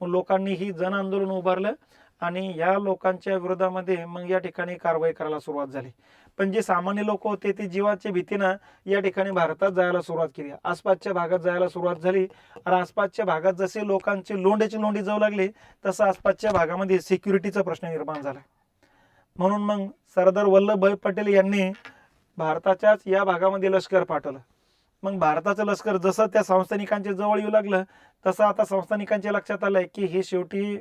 S1: मग लोकांनी ही जन आंदोलन उभारलं आणि या लोकांच्या विरोधामध्ये मग या ठिकाणी कारवाई करायला सुरुवात झाली. पण जे सामान्य लोक होते ते जीवाच्या भीतीनं या ठिकाणी भारतात जायला सुरुवात केली, आसपासच्या भागात जायला सुरुवात झाली. आणि आसपासच्या भागात जसे लोकांची लोंढी जाऊ लागली तसं आसपासच्या भागामध्ये सिक्युरिटीचा प्रश्न निर्माण झाला. म्हणून मग सरदार वल्लभभाई पटेल यांनी भारताच्याच या भागामध्ये लष्कर पाठवलं. मग भारताचं लष्कर जसं त्या संस्थानिकांच्या जवळ येऊ लागलं तसं आता संस्थानिकांच्या लक्षात आलंय की हे शेवटी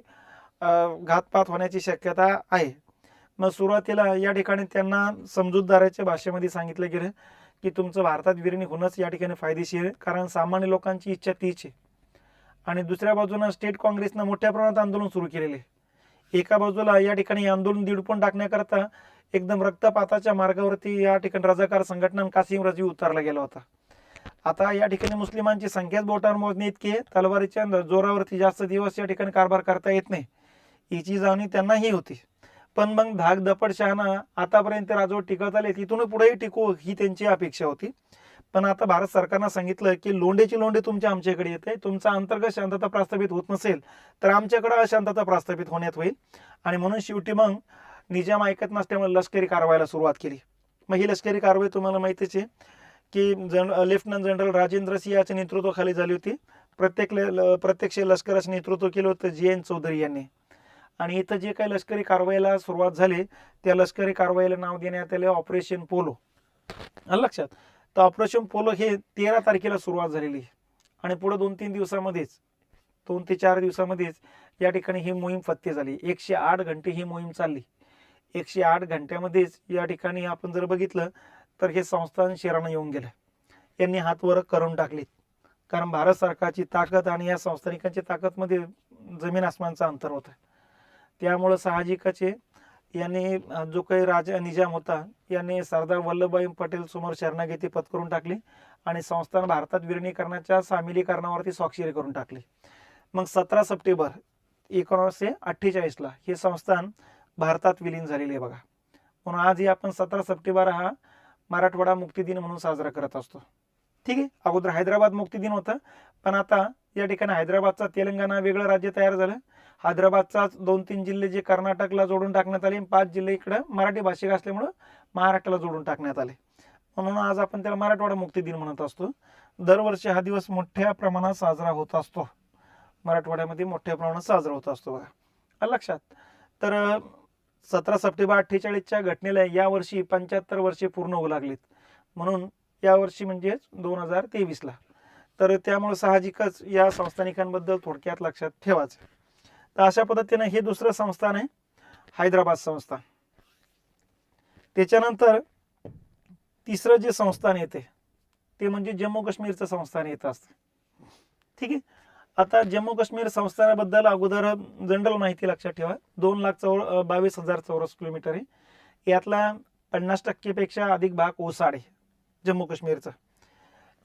S1: घातपात होण्याची शक्यता आहे. मग सुरुवातीला या ठिकाणी त्यांना समजूतदाराच्या भाषेमध्ये सांगितलं गेलं की तुमचं भारतात विलीन होणंच या ठिकाणी फायदेशीर आहे, कारण सामान्य लोकांची इच्छा तीच आहे. आणि दुसऱ्या बाजूला स्टेट काँग्रेसनं मोठ्या प्रमाणात आंदोलन सुरू केलेले. एका बाजूला या ठिकाणी आंदोलन दीडपण टाकण्याकरता एकदम रक्तपाताच्या मार्गावरती या ठिकाणी रजाकार संघटना कासिम रजवी उतरला गेला होता. आता या ठिकाणी मुस्लिमांची संख्याच बोटावर मोजणे इतकी आहे, तलवारीच्या जोरावरती जास्त दिवस या ठिकाणी कारभार करता येत नाही याची जाणीव त्यांनाही होती. पण मग धाक दपट शहाणा आतापर्यंत राजवट टिकवत आले, तिथून पुढेही टिकू ही त्यांची अपेक्षा होती. पण आता भारत सरकारनं सांगितलं की लोंढे तुमच्या आमच्याकडे येते, तुमचा अंतर्गत शांतता प्रस्थापित होत नसेल तर आमच्याकडे अशांतता प्रस्थापित होण्यात होईल. आणि म्हणून शेवटी मग निजाम ऐकत नसल्यामुळे लष्करी कारवाईला सुरुवात केली. मग ही लष्करी कारवाई तुम्हाला माहितीच आहे की लेफ्टनंट जनरल राजेंद्र सिंह याच्या नेतृत्वाखाली झाली होती. प्रत्यक्ष लष्कराचं नेतृत्व केलं होतं JN चौधरी यांनी. आणि इथं जे काही लष्करी कारवाईला सुरुवात झाली त्या लष्करी कारवाईला नाव देण्यात आले ऑपरेशन पोलो. लक्षात, तर ऑपरेशन पोलो हे 13 तारखेला सुरुवात झालेली आणि पुढे 2-3 दिवसामध्येच 2 ते 4 दिवसामध्येच या ठिकाणी ही मोहीम फत्ते झाली. 108 घंटे ही मोहीम चालली. 108 घंट्यामध्येच या ठिकाणी आपण जर बघितलं तर हे संस्थान शहरानं येऊन गेलं. यांनी हात वर करून टाकलीत, कारण भारत सरकारची ताकद आणि या संस्थानिकांच्या ताकदमध्ये जमीन आसमानचं अंतर होतं. त्यामुळं साहजिकच यांनी जो काही राजा निजाम होता यांनी सरदार वल्लभभाई पटेल समोर शरणागती पत्करून टाकली आणि संस्थान भारतात विलिनीकरणाच्या सामिलीकरणावरती स्वाक्षरी करून टाकली. मग 17 सप्टेंबर 1948ला हे संस्थान भारतात विलीन झालेले आहे बघा. म्हणून आजही आपण 17 सप्टेंबर हा मराठवाडा मुक्ती दिन म्हणून साजरा करत असतो. ठीक आहे, अगोदर हैदराबाद मुक्ती दिन होता, पण आता या ठिकाणी हैदराबादचा तेलंगणा वेगळं राज्य तयार झालं. हैदराबादचा 2-3 जिल्हे जे कर्नाटकला जोडून टाकण्यात आले, 5 जिल्हे इकडं मराठी भाषिक असल्यामुळं महाराष्ट्राला जोडून टाकण्यात आले. म्हणून आज आपण त्याला मराठवाडा मुक्ती दिन म्हणत असतो. दरवर्षी हा दिवस मोठ्या प्रमाणात साजरा होत असतो. मराठवाड्यामध्ये मोठ्या प्रमाणात साजरा होत असतो बघा. लक्षात, तर 17 सप्टेंबर 48च्या घटनेला यावर्षी 75 वर्षे पूर्ण होऊ लागलीत. म्हणून यावर्षी म्हणजे 2023ला. तर त्यामुळे साहजिकच या संस्थानिकांबद्दल थोडक्यात लक्षात ठेवायचं. तर अशा पद्धतीने हे दुसरं संस्थान आहे हैदराबाद संस्थान. त्याच्यानंतर तिसरं जे संस्थान येते ते म्हणजे जम्मू काश्मीरचं संस्थान येत असतं. ठीक आहे, आता जम्मू काश्मीर संस्थानाबद्दल अगोदर जनरल माहिती लक्षात ठेवा. 2,22,000 चौरस किलोमीटर आहे. यातला 50% पेक्षा अधिक भाग ओसाड आहे जम्मू काश्मीरचा.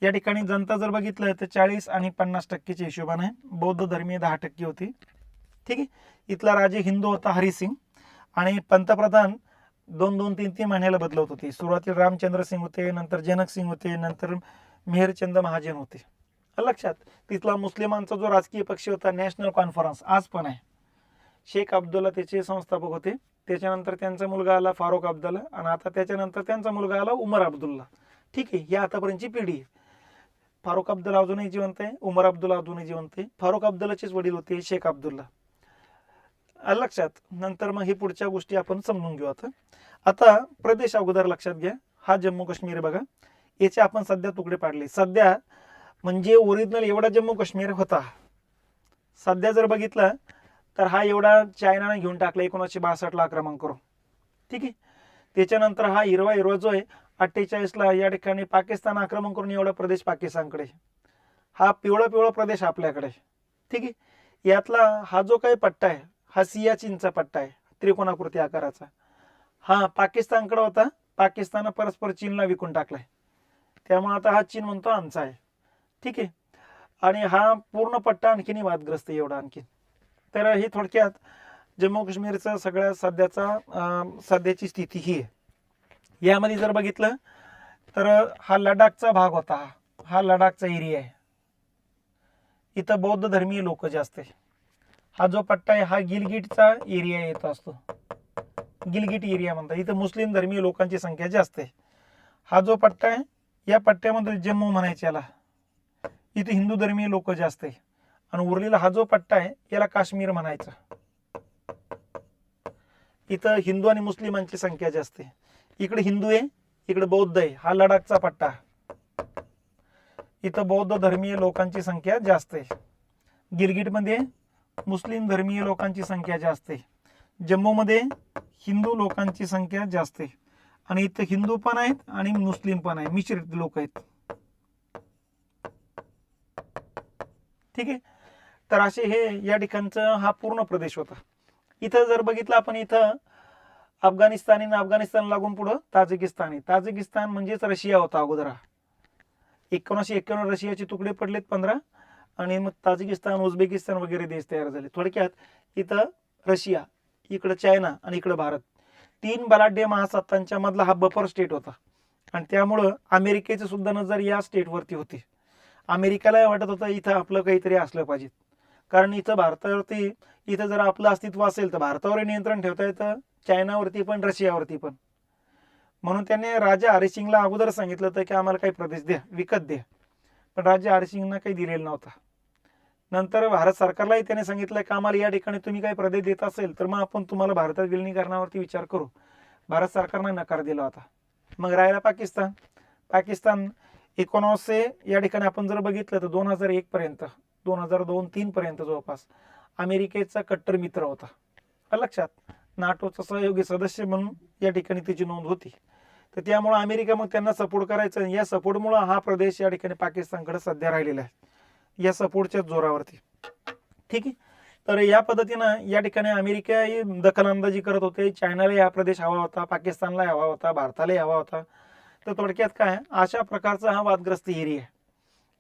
S1: या ठिकाणी जनता जर बघितलं तर 40 आणि 50%च्या हिशोबाने बौद्ध धर्मीय 10% होती. ठीक आहे, इथला राजे हिंदू होता हरिसिंग आणि पंतप्रधान 2-2, 3-3 महिन्याला बदलत होते. सुरुवातीला रामचंद्र सिंग होते, नंतर जनक सिंग होते, नंतर मेहरचंद महाजन होते. लक्षात, तिथला मुस्लिमांचा जो राजकीय पक्ष होता नॅशनल कॉन्फरन्स आज पण आहे. शेख अब्दुल्ला त्याचे संस्थापक होते. त्याच्यानंतर त्यांचा मुलगा आला फारुख अब्दुल्ला आणि आता त्याच्यानंतर त्यांचा मुलगा आला उमर अब्दुल्ला. ठीक आहे, ही आतापर्यंतची पिढी आहे. फारुख अब्दुल्ला अजूनही जिवंत आहे, उमर अब्दुल्ला अजूनही जिवंत आहे. फारुख अब्दुल्लाचेच वडील होते शेख अब्दुल्ला. लक्षात, नंतर मग ही पुढच्या गोष्टी आपण समजून घेऊ. आता प्रदेश अगोदर लक्षात घ्या. हा जम्मू काश्मीर बघा, याचे आपण सध्या तुकडे पाडले. सध्या म्हणजे ओरिजिनल एवढा जम्मू काश्मीर होता. सध्या जर बघितलं तर हा एवढा चायनाने घेऊन टाकला 1962ला आक्रमण करून. ठीक आहे, त्याच्यानंतर हा हिरवा जो आहे 48ला या ठिकाणी पाकिस्तान आक्रमण करून एवढा प्रदेश पाकिस्तानकडे. हा पिवळा प्रदेश आपल्याकडे. ठीक आहे, यातला हा जो काही पट्टा आहे हा सियाचीनचा पट्टा आहे, त्रिकोणाकृती आकाराचा. हा पाकिस्तानकडे होता, पाकिस्तान परस्पर चीनला विकून टाकलाय. त्यामुळे आता हा चीन म्हणतो आमचा आहे. ठीक आहे, आणि हा पूर्ण पट्टा आणखीन वादग्रस्त एवढा आणखीन. तर ही थोडक्यात जम्मू काश्मीरचा सगळ्यात सध्याची स्थिती ही आहे. यामध्ये जर बघितलं तर हा लडाखचा भाग होता, हा लडाखचा एरिया आहे. इथं बौद्ध धर्मीय लोक जास्त आहे. हा जो पट्टा आहे हा गिलगिटचा एरिया येत असतो, गिलगिट एरिया म्हणतात. इथं मुस्लिम धर्मीय लोकांची संख्या जास्त आहे. हा जो पट्टा आहे या पट्ट्यामध्ये जम्मू म्हणायचे याला, इथे हिंदू धर्मीय लोक जास्त आहे. आणि उरलेला हा जो पट्टा आहे याला काश्मीर म्हणायचं. इथं हिंदू आणि मुस्लिमांची संख्या जास्त आहे. इकडे हिंदू आहे, इकडे बौद्ध आहे. हा लडाखचा पट्टा, इथं बौद्ध धर्मीय लोकांची संख्या जास्त आहे. गिलगिटमध्ये मुस्लिम धर्मीय लोकांची संख्या जास्त आहे. जम्मूमध्ये हिंदू लोकांची संख्या जास्त आहे. आणि इथं हिंदू पण आहेत आणि मुस्लिम पण आहे, मिश्रित लोक आहेत. ठीक आहे. तर असे हे या ठिकाणचा हा पूर्ण प्रदेश होता. इथं जर बघितलं आपण, इथं अफगाणिस्तान लागून पुढं ताजिकिस्तान म्हणजेच रशिया होता अगोदर. 1951 रशियाचे तुकडे पडलेत 15, आणि मग ताजिकिस्तान, उझबेकिस्तान वगैरे देश तयार झाले. थोडक्यात इथं रशिया, इकडं चायना आणि इकडं भारत, 3 बलाढ्य महासत्तांच्या मधला हा बफर स्टेट होता. आणि त्यामुळं अमेरिकेचे सुद्धा नजर या स्टेटवरती होती. अमेरिकेला वाटत होतं इथं आपलं काहीतरी असलं पाहिजे, कारण इथं भारतावरती, इथं जर आपलं अस्तित्व असेल तर भारतावर नियंत्रण ठेवता येतं, चायनावरती पण रशियावरती पण. म्हणून त्याने राजा हरिसिंगला अगोदर सांगितलं होतं की आम्हाला काही प्रदेश द्या, विकत द्या. पण राजा हरिसिंगनं काही दिलेलं नव्हता. नंतर भारत सरकारलाही त्याने सांगितलं की आम्हाला या ठिकाणी तुम्ही काही प्रदेश देत असेल तर मग आपण तुम्हाला भारतात विलिनीकरणावरती विचार करू. भारत सरकारनं नकार दिला होता. मग राहिला पाकिस्तान 1900 या ठिकाणी आपण जर बघितलं तर 2001 पर्यंत, 2002-3 पर्यंत जवळपास अमेरिकेचा कट्टर मित्र होता. लक्षात, नाटोचा सहयोगी सदस्य म्हणून या ठिकाणी त्याची नोंद होती. तर त्यामुळे अमेरिका मग त्यांना सपोर्ट करायचं. या सपोर्टमुळे हा प्रदेश या ठिकाणी पाकिस्तानकडे सध्या राहिलेला आहे, या सपोर्टच्या जोरावरती. ठीक आहे. तर या पद्धतीनं या ठिकाणी अमेरिका ही दखलंदाजी करत होते. चायनाला हा प्रदेश हवा होता, पाकिस्तानला हवा होता, भारताला हवा होता. तर थोडक्यात काय, अशा प्रकारचा हा वादग्रस्त एरिया आहे.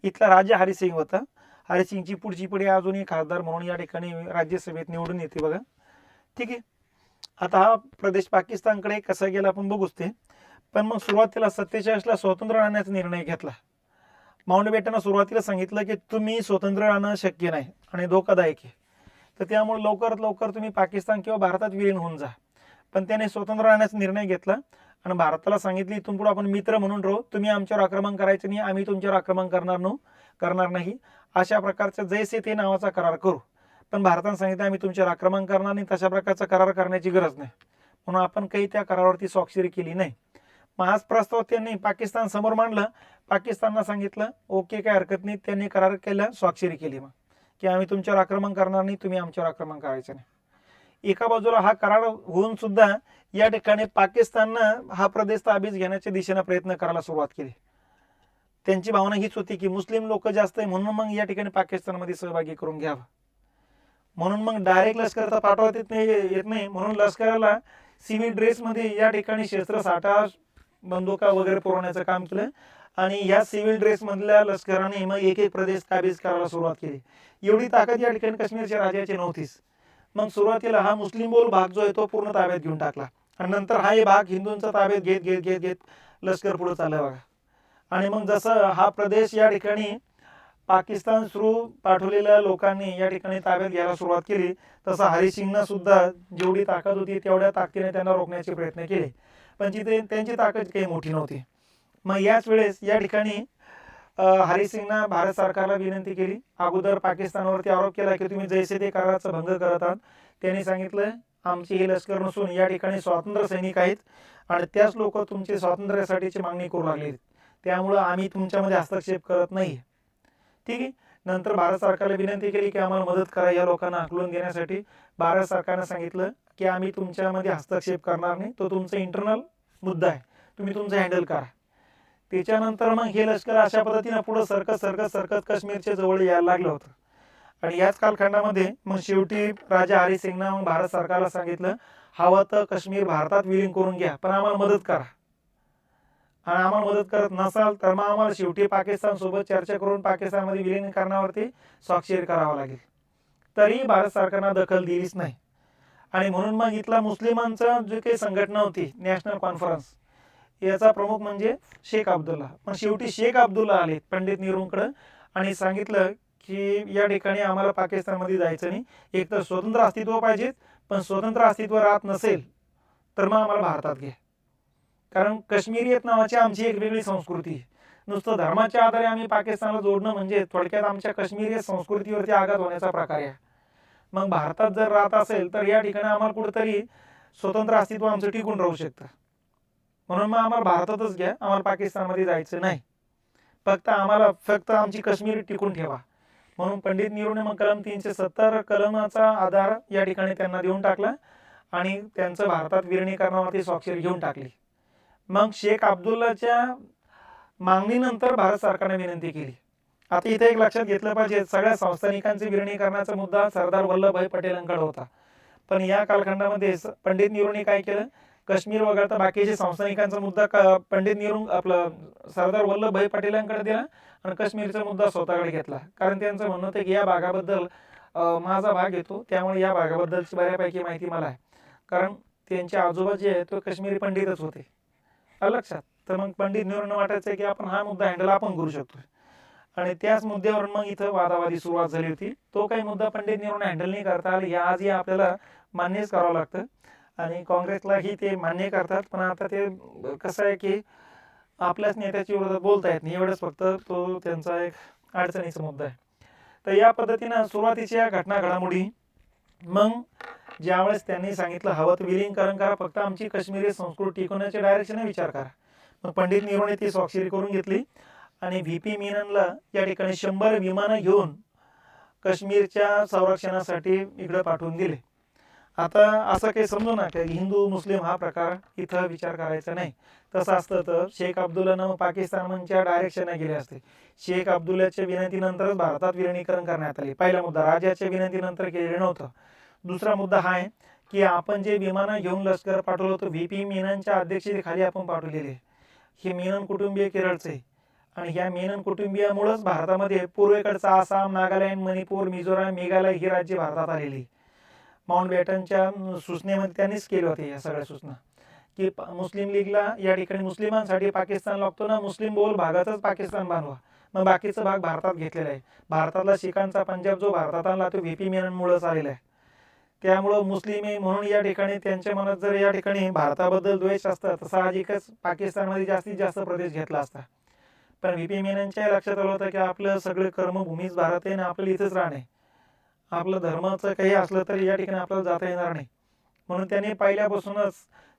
S1: इथला राजा हरिसिंग होता. हरिसिंगची पुढची पिढी अजूनही खासदार म्हणून या ठिकाणी राज्यसभेत निवडून येते बघा. ठीक आहे. आता हा प्रदेश पाकिस्तानकडे कसा गेला आपण बघूच ते. पण मग सुरुवातीला 47ला स्वातंत्र्य राहण्याचा निर्णय घेतला. माउंटबॅटननं सुरुवातीला सांगितलं की तुम्ही स्वतंत्र राहणं शक्य नाही आणि धोकादायक आहे, तर त्यामुळे लवकरात लवकर तुम्ही पाकिस्तान किंवा भारतात विलीन होऊन जा. पण त्याने स्वतंत्र राहण्याचा निर्णय घेतला आणि भारताला सांगितले इथून पुढे आपण मित्र म्हणून राहू, तुम्ही आमच्यावर आक्रमण करायचं नाही, आम्ही तुमच्यावर आक्रमण करणार नाही. अशा प्रकारचा जैसे ते नावाचा करार करू. पण भारताने सांगितलं आम्ही तुमच्यावर आक्रमण करणार नाही, तशा प्रकारचा करार करण्याची गरज नाही. म्हणून आपण काही त्या करारावरती स्वाक्षरी केली नाही. मग हाच प्रस्ताव त्यांनी पाकिस्तान समोर मांडला. पाकिस्तानला सांगितलं ओके, काय हरकत नाही. त्यांनी करार केला, स्वाक्षरी केली मग की आम्ही तुमच्यावर आक्रमण करणार नाही, तुम्ही आमच्यावर आक्रमण करायचं नाही. एका बाजूला हा करार होऊन सुद्धा या ठिकाणी पाकिस्ताननं हा प्रदेश ताब्यात घेण्याच्या दिशेने प्रयत्न करायला सुरुवात केली. त्यांची भावना हीच होती की मुस्लिम लोक जास्त आहे म्हणून मग या ठिकाणी पाकिस्तानमध्ये सहभागी करून घ्यावं. म्हणून मग डायरेक्ट लष्कर तर पाठवत येत नाही, म्हणून लष्कराला सिव्हिल ड्रेसमध्ये या ठिकाणी शस्त्रसाठा, बंदुका वगैरे पुरवण्याचं काम केलं. आणि या सिव्हिल ड्रेस मधल्या लष्कराने मग एक प्रदेश ताब्यात करायला सुरुवात केली. एवढी ताकद या ठिकाणी काश्मीरच्या राजाची नव्हतीच. मग सुरुवातीला हा मुस्लिम बहुल भाग जो आहे तो पूर्ण ताब्यात घेऊन टाकला आणि नंतर हा भाग हिंदूंचा ताब्यात घेत लष्कर पुढे चाललं बघा. आणि मग जसं हा प्रदेश या ठिकाणी पाकिस्तान थ्रू पाठवलेल्या लोकांनी या ठिकाणी ताब्यात घ्यायला सुरुवात केली, तसं हरिसिंगनं सुद्धा जेवढी ताकद होती तेवढ्या ताकदीने त्यांना रोखण्याचे प्रयत्न केले. पण तिथे त्यांची ताकद काही मोठी नव्हती. मग याच वेळेस या ठिकाणी हरिसिंगनं भारत सरकारला विनंती केली. अगोदर पाकिस्तानवरती आरोप केला की तुम्ही जैसे ते कराराचा भंग करत आहात. त्यांनी सांगितलं आमची हे लष्कर नसून या ठिकाणी स्वातंत्र्य सैनिक आहेत आणि त्याच लोक तुमचे स्वातंत्र्यासाठीची मागणी करू लागले, त्यामुळं आम्ही तुमच्यामध्ये हस्तक्षेप करत नाही. ठीक आहे. नंतर भारत सरकारला विनंती केली की आम्हाला मदत करा या लोकांना हाकलून देण्यासाठी. भारत सरकारनं सांगितलं की आम्ही तुमच्यामध्ये हस्तक्षेप करणार नाही, तो तुमचा इंटरनल मुद्दा आहे, तुम्ही तुमचं हँडल करा. त्याच्यानंतर मग हे लष्कर अशा पद्धतीने पुढे सरकत काश्मीरच्या जवळ यायला लागलं होतं. आणि याच कालखंडामध्ये मग शेवटी राजा हरिसिंगनं मग भारत सरकारला सांगितलं हवं तर काश्मीर भारतात विलीन करून घ्या, पण आम्हाला मदत करा. आणि आम्हाला मदत करत नसाल तर मग आम्हाला शेवटी पाकिस्तान सोबत चर्चा करून पाकिस्तानमध्ये विलीन करण्यावरती स्वाक्षरी करावं लागेल. तरी भारत सरकारनं दखल दिलीच नाही. आणि म्हणून मग इथला मुस्लिमांचा जो काही संघटना होती नॅशनल कॉन्फरन्स, याचा प्रमुख म्हणजे शेख अब्दुल्ला. पण शेवटी शेख अब्दुल्ला आले पंडित नेहरूंकडे आणि सांगितलं की या ठिकाणी आम्हाला पाकिस्तानमध्ये जायचं नाही, एक तर स्वतंत्र अस्तित्व पाहिजे, पण स्वतंत्र अस्तित्व राहत नसेल तर मग आम्हाला भारतात घ्या. कारण काश्मीरियत नावाची आमची एक वेगळी संस्कृती आहे. नुसतं धर्माच्या आधारे आम्ही पाकिस्तानला जोडणं म्हणजे थोडक्यात आमच्या काश्मीरी संस्कृतीवरती आघात होण्याचा प्रकार आहे. मग भारतात जर राहत असेल तर या ठिकाणी आम्हाला कुठेतरी स्वतंत्र अस्तित्व आमचं टिकून राहू शकतं. म्हणून मग आम्हाला भारतातच घ्या, आम्हाला पाकिस्तानमध्ये जायचं नाही, फक्त आमची काश्मीर टिकून ठेवा. म्हणून पंडित नेहरूने मग कलम 370 कलमाचा आधार या ठिकाणी त्यांना देऊन टाकला आणि त्यांचं भारतात विलिनीकरणावरती स्वाक्षरी घेऊन टाकली. मग शेख अब्दुल्लाच्या मागणीनंतर भारत सरकारने विनंती केली. आता इथे एक लक्षात घेतलं पाहिजे, सगळ्या संस्थानिकांचे विलिनीकरणाचा मुद्दा सरदार वल्लभभाई पटेलांकडे होता. पण या कालखंडामध्ये पंडित नेहरूंनी काय केलं, काश्मीर वगळता बाकीचे संस्थानिकांचा मुद्दा पंडित नेहरू सरदार वल्लभभाई पटेलांकडे दिला आणि काश्मीरचा मुद्दा स्वतःकडे घेतला. कारण त्यांचं म्हणणं होतं की या भागाबद्दल माझा भाग येतो, त्यामुळे या भागाबद्दलची बऱ्यापैकी माहिती मला आहे. कारण त्यांचे आजोबा जे आहे तो काश्मीरी पंडितच होते, लक्षात. तर मग पंडित नेहरूंना वाटायचं की आपण हा मुद्दा हँडल आपण करू शकतो आणि त्याच मुद्द्यावरून मग इथं वादावादी सुरुवात झाली होती. तो काही मुद्दा पंडित नेहरूंना हँडल नाही करता आला, हे आजही आपल्याला मान्यच करावं लागतं आणि काँग्रेसलाही ते मान्य करतात. पण आता ते कसं आहे की आपल्याच नेत्याच्या विरोधात बोलता येत नाही, एवढंच फक्त तो त्यांचा एक अडचणीचा मुद्दा आहे. तर या पद्धतीनं सुरुवातीच्या घटना घडामोडी, मग ज्यावेळेस त्यांनी सांगितलं हवं तर विलीनीकरण करा, फक्त आमची काश्मीरी संस्कृती टिकवण्याच्या डायरेक्शनने विचार करा. मग पंडित नेहरूने ती स्वाक्षरी करून घेतली आणि व्ही.पी. मेननला या ठिकाणी 100 विमानं घेऊन काश्मीरच्या संरक्षणासाठी इकडे पाठवून दिले. आता असं काही समजू नका हिंदू मुस्लिम हा प्रकार इथं विचार करायचा नाही. तसं असतं तर शेख अब्दुल्लानं पाकिस्तानच्या डायरेक्शनने गेले असते. शेख अब्दुल्लाच्या विनंतीनंतरच भारतात विलिनीकरण करण्यात आले. पहिला मुद्दा राजाच्या विनंतीनंतर केलेलं नव्हतं. दुसरा मुद्दा हा आहे की आपण जे विमानं घेऊन लष्कर पाठवलं होतं व्ही.पी. मेननच्या अध्यक्षतेखाली आपण पाठवलेले. हे मेनन कुटुंबीय केरळचे आणि ह्या मेनन कुटुंबियामुळेच भारतामध्ये पूर्वेकडचा आसाम, नागालँड, मणिपूर, मिझोराम, मेघालय ही राज्य भारतात आलेली. माउंट बॅटनच्या सूचनेमध्ये त्यांनीच केले होते या सगळ्या सूचना की मुस्लिम लीगला या ठिकाणी मुस्लिमांसाठी पाकिस्तान लागतो ना, मुस्लिम बहुल भागातच पाकिस्तान बांधवा. मग बाकीचा भाग भारतात घेतलेला आहे. भारतातला शिखांचा पंजाब जो भारतात आणला तो व्ही.पी. मेननमुळेच आलेला आहे. त्यामुळं मुस्लिम आहे म्हणून या ठिकाणी त्यांच्या मनात जर या ठिकाणी भारताबद्दल द्वेष असता तर साहजिकच पाकिस्तानमध्ये जास्तीत जास्त प्रदेश घेतला असता. पण व्ही.पी. मेननच्या लक्षात आलं होतं की आपलं सगळे कर्मभूमीच भारत आहे आणि आपल्याला इथंच राहणे, आपलं धर्माचं काही असलं तरी या ठिकाणी आपल्याला जाता येणार नाही. म्हणून त्यांनी पहिल्यापासूनच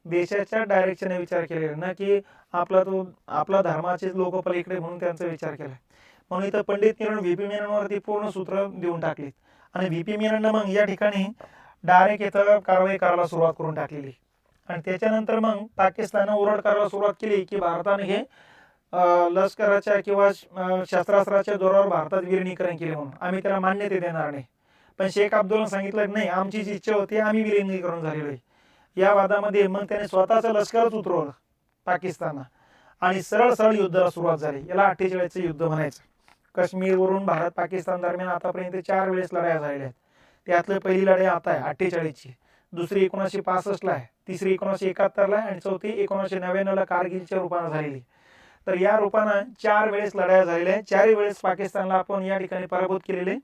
S1: देशाच्या डायरेक्शनने विचार केलेला ना की आपला धर्माचे लोक पलीकडे म्हणून त्यांचा विचार केला. म्हणून इथं पंडित नेहरू व्ही.पी. मेननवरती पूर्ण सूत्र देऊन टाकली आणि व्ही.पी. मेनननं मग या ठिकाणी डायरेक्ट इथं कारवाई करायला सुरुवात करून टाकलेली. आणि त्याच्यानंतर मग पाकिस्ताननं ओरड करायला सुरुवात केली की भारताने हे लष्कराच्या किंवा शस्त्रास्त्राच्या जोरावर भारतात विलिनीकरण केले म्हणून आम्ही त्याला मान्यता देणार नाही. पण शेख अब्दुल्ला सांगितलं नाही, आमची जी इच्छा होती आम्ही विलिनीकरण झालेलो आहे. या वादामध्ये मग त्याने स्वतःचं लष्करच उतरवलं पाकिस्तानला आणि सरळ युद्धाला सुरुवात झाली. याला 48चं युद्ध म्हणायचं. काश्मीरवरून भारत पाकिस्तान दरम्यान आतापर्यंत 4 वेळेस लढाया झालेल्या आहेत. त्यातली पहिली लढाई आता आहे 48ची, दुसरी 1965ला आहे, तिसरी 1971ला आहे आणि चौथी 1999ला कारगिलच्या रूपानं झालेली. तर या रूपानं 4 वेळेस लढाया झालेल्या आहेत. 4ही वेळेस पाकिस्तानला आपण या ठिकाणी पराभूत केलेले,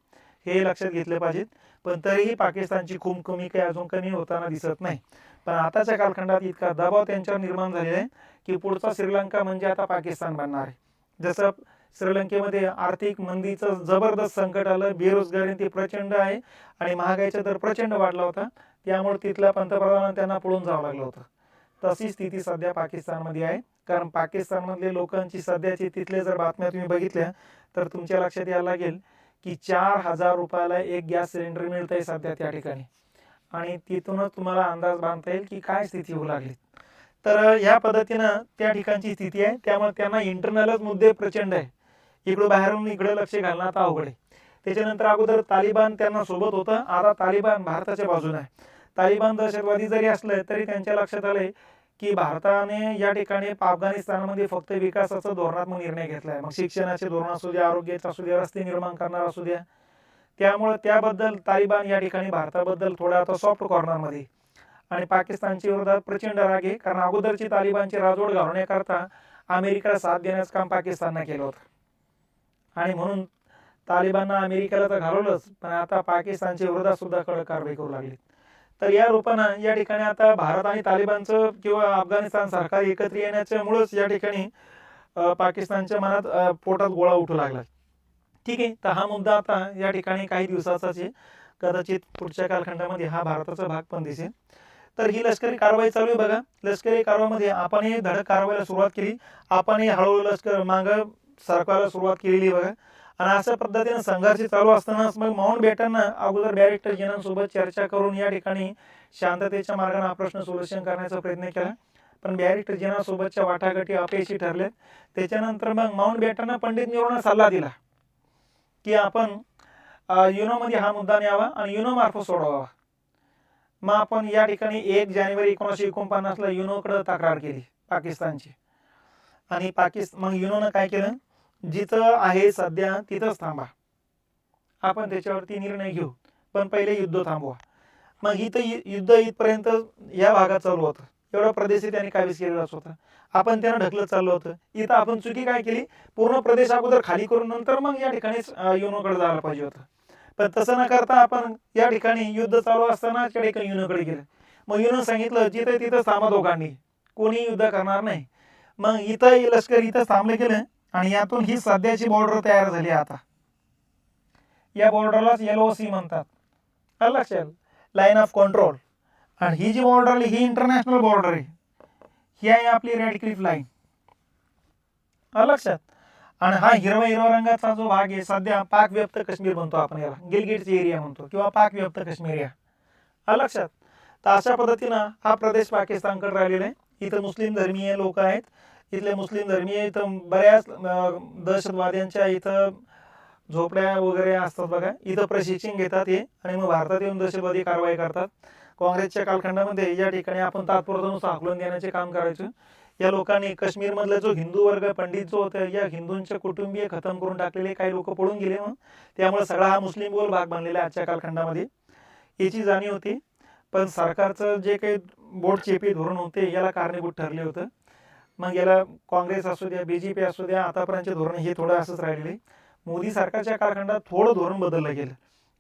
S1: हे लक्षात घेतले पाहिजेत. पण तरीही पाकिस्तानची खूप काही अजून कमी होताना दिसत नाही. पण आताच्या कालखंडात इतका दबाव त्यांच्यावर निर्माण झालेला आहे की पुढचा श्रीलंका म्हणजे आता पाकिस्तान बनणार आहे. जसं श्रीलंकेमध्ये आर्थिक मंदीचं जबरदस्त संकट आलं, बेरोजगारी ती प्रचंड आहे आणि महागाईचा दर प्रचंड वाढला होता, त्यामुळे तिथल्या पंतप्रधानांना त्यांना पळून जावं लागलं होतं. तशी स्थिती सध्या पाकिस्तानमध्ये आहे. कारण पाकिस्तानमधले लोकांची सध्याची तिथले जर बातम्या तुम्ही बघितल्या तर तुमच्या लक्षात यायला लागेल की 4,000 रुपयाला एक गॅस सिलेंडर मिळत आहे सध्या त्या ठिकाणी. आणि तिथूनच तुम्हाला अंदाज बांधता येईल की काय स्थिती होऊ लागली. तर ह्या पद्धतीनं त्या ठिकाणची स्थिती आहे. त्यामुळे त्यांना इंटरनलच मुद्दे प्रचंड आहे. इकडं बाहेरून इकडे लक्ष घालणं आता अवघड आहे. त्याच्यानंतर अगोदर तालिबान त्यांना सोबत होतं, आता तालिबान भारताच्या बाजूने आहे. तालिबान दहशतवादी जरी असले तरी त्यांच्या लक्षात आलंय की भारताने या ठिकाणी अफगाणिस्तानमध्ये फक्त विकासाचा धोरणात्मक निर्णय घेतला आहे. मग शिक्षणाचे धोरण असू द्या, आरोग्याचं असू द्या, रस्ते निर्माण करणार असू द्या. त्यामुळे त्याबद्दल तालिबान या ठिकाणी भारताबद्दल थोडा आता सॉफ्ट कॉर्नरमध्ये. आणि पाकिस्तानच्या विरोधात प्रचंड राग आहे, कारण अगोदरची तालिबानची राजवट घालवण्याकरता अमेरिकेला साथ देण्याचं काम पाकिस्ताननं केलं होतं आणि म्हणून तालिबाननं अमेरिकेला तर घालवलंच, पण आता पाकिस्तानच्या विरोधात सुद्धा कडक कारवाई करू लागली. तर या रूपानं या ठिकाणी आता भारत आणि तालिबानचं किंवा अफगाणिस्तान सरकार एकत्र येण्याच्यामुळेच या ठिकाणी पाकिस्तानच्या मनात पोटात गोळा उठू लागला. ठीक आहे, तर हा मुद्दा आता या ठिकाणी काही दिवसाचाच आहे, कदाचित पुढच्या कालखंडामध्ये हा भारताचा भाग पण दिसेल. तर ही लष्करी कारवाई चालू आहे बघा. लष्करी कारवाईमध्ये आपण हे धडक कारवाईला सुरुवात केली, आपण हे हळूहळू लष्कर मागं सरकारला सुरुवात केलेली बघा. आणि अशा पद्धतीने संघर्ष चालू असतानाच मग माउंट बॅटननं अगोदर बॅरिस्टर जनरलसोबत चर्चा करून या ठिकाणी शांततेच्या मार्गाने हा प्रश्न सोल्युशन करण्याचा प्रयत्न केला, पण बॅरिस्टर जनरल सोबतच्या वाटाघाटी अपयशी ठरल्या. त्याच्यानंतर मग माउंट बॅटननं पंडित नेहरूंना सल्ला दिला की आपण युनोमध्ये हा मुद्दा न्यावा आणि युनो मार्फत सोडवावा. मग आपण या ठिकाणी 1 जानेवारी 1949ला युनोकडे तक्रार केली पाकिस्तानची, आणि मग युनोनं काय केलं, जिथं आहे सध्या तिथंच थांबा, आपण त्याच्यावरती निर्णय घेऊ, पण पहिले युद्ध थांबवा. मग इथं युद्ध इथपर्यंत या भागात चालू होतं, एवढा प्रदेश त्यांनी काबीज केलेलाच होता, आपण त्यांना ढकलत चाललो होतं. इथं आपण चुकी काय केली, पूर्ण प्रदेश अगोदर खाली करून नंतर मग या ठिकाणी युनोकडे जायला पाहिजे होतं, पण तसं न करता आपण या ठिकाणी युद्ध चालू असताना युनोकडे गेलं. मग युनो सांगितलं जिथे तिथं थांबा दोघांनी, कोणी युद्ध करणार नाही. मग इथं लष्कर इथं थांबलं गेलं आणि यातून ही सध्याची बॉर्डर तयार झाली. आता या बॉर्डरलाच LOC म्हणतात, लक्षात, लाईन ऑफ कंट्रोल. आणि ही जी बॉर्डर आहे ही इंटरनॅशनल बॉर्डर आहे, ही आहे आपली रेड क्लिफ लाईन, लक्षात. आणि हा हिरवा रंगाचा जो भाग आहे सध्या पाक व्याप्त काश्मीर म्हणतो आपण याला, गिलगिटचा एरिया म्हणतो किंवा पाक व्याप्त काश्मीर या, लक्षात. तर अशा पद्धतीनं हा प्रदेश पाकिस्तानकडे राहिलेला आहे. इथं मुस्लिम धर्मीय लोक आहेत, इथले मुस्लिम धर्मीय इथं बऱ्याच दहशतवाद्यांच्या इथं झोपड्या वगैरे असतात बघा, इथं प्रशिक्षण घेतात हे आणि मग भारतात येऊन दहशतवादी कारवाई करतात. काँग्रेसच्या कालखंडामध्ये या ठिकाणी आपण तात्पुरतं हाकलून देण्याचे काम करायचं. या लोकांनी काश्मीरमधला जो हिंदू वर्ग पंडित जो होता, या हिंदूंचे कुटुंबीय खतम करून टाकलेले, काही लोक पळून गेले, मग त्यामुळे सगळा हा मुस्लिम बोल भाग बनलेला आहे आजच्या कालखंडामध्ये, याची जाणीव होती. पण सरकारचं जे काही बोटचेपी धोरण होते याला कारणीभूत ठरले होतं. मग याला काँग्रेस असू द्या, BJP असू द्या, आतापर्यंतचे धोरण हे थोडं असंच राहिलेले. मोदी सरकारच्या कालखंडात थोडं धोरण बदललं गेलं,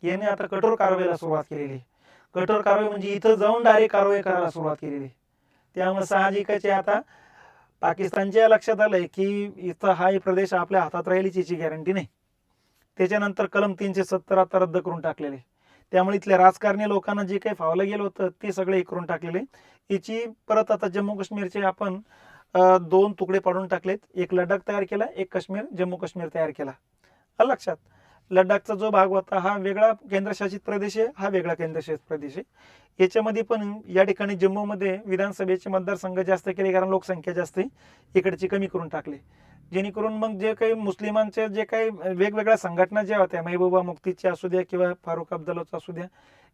S1: याने आता कठोर कारवाईला सुरुवात केलेली. कठोर कारवाई म्हणजे इथं जाऊन डायरेक्ट कारवाई करायला सुरुवात केलेली. त्यामुळे साहजिकच आता पाकिस्तानच्या लक्षात आलंय की इथं हा प्रदेश आपल्या हातात राहील याची गॅरंटी नाही. त्याच्यानंतर कलम 370 आता रद्द करून टाकलेले, त्यामुळे इथल्या राजकारणी लोकांना जे काही फावलं गेलं होतं ते सगळे हे करून टाकलेले. याची परत आता जम्मू काश्मीरचे आपण 2 तुकडे पाडून टाकलेत, एक लडाख तयार केला, एक काश्मीर जम्मू काश्मीर तयार केला, लक्षात. लडाखचा जो भाग होता हा वेगळा केंद्रशासित प्रदेश आहे, हा वेगळा केंद्रशासित प्रदेश आहे. याच्यामध्ये पण या ठिकाणी जम्मूमध्ये विधानसभेचे मतदारसंघ जास्त केले, कारण लोकसंख्या जास्त आहे, इकडची कमी करून टाकले, जेणेकरून मग जे काही मुस्लिमांचे जे काही वेगवेगळ्या संघटना ज्या होत्या, महबूबा मुफ्तीच्या असू द्या किंवा फारुख अब्दुल्लाचं असू द्या,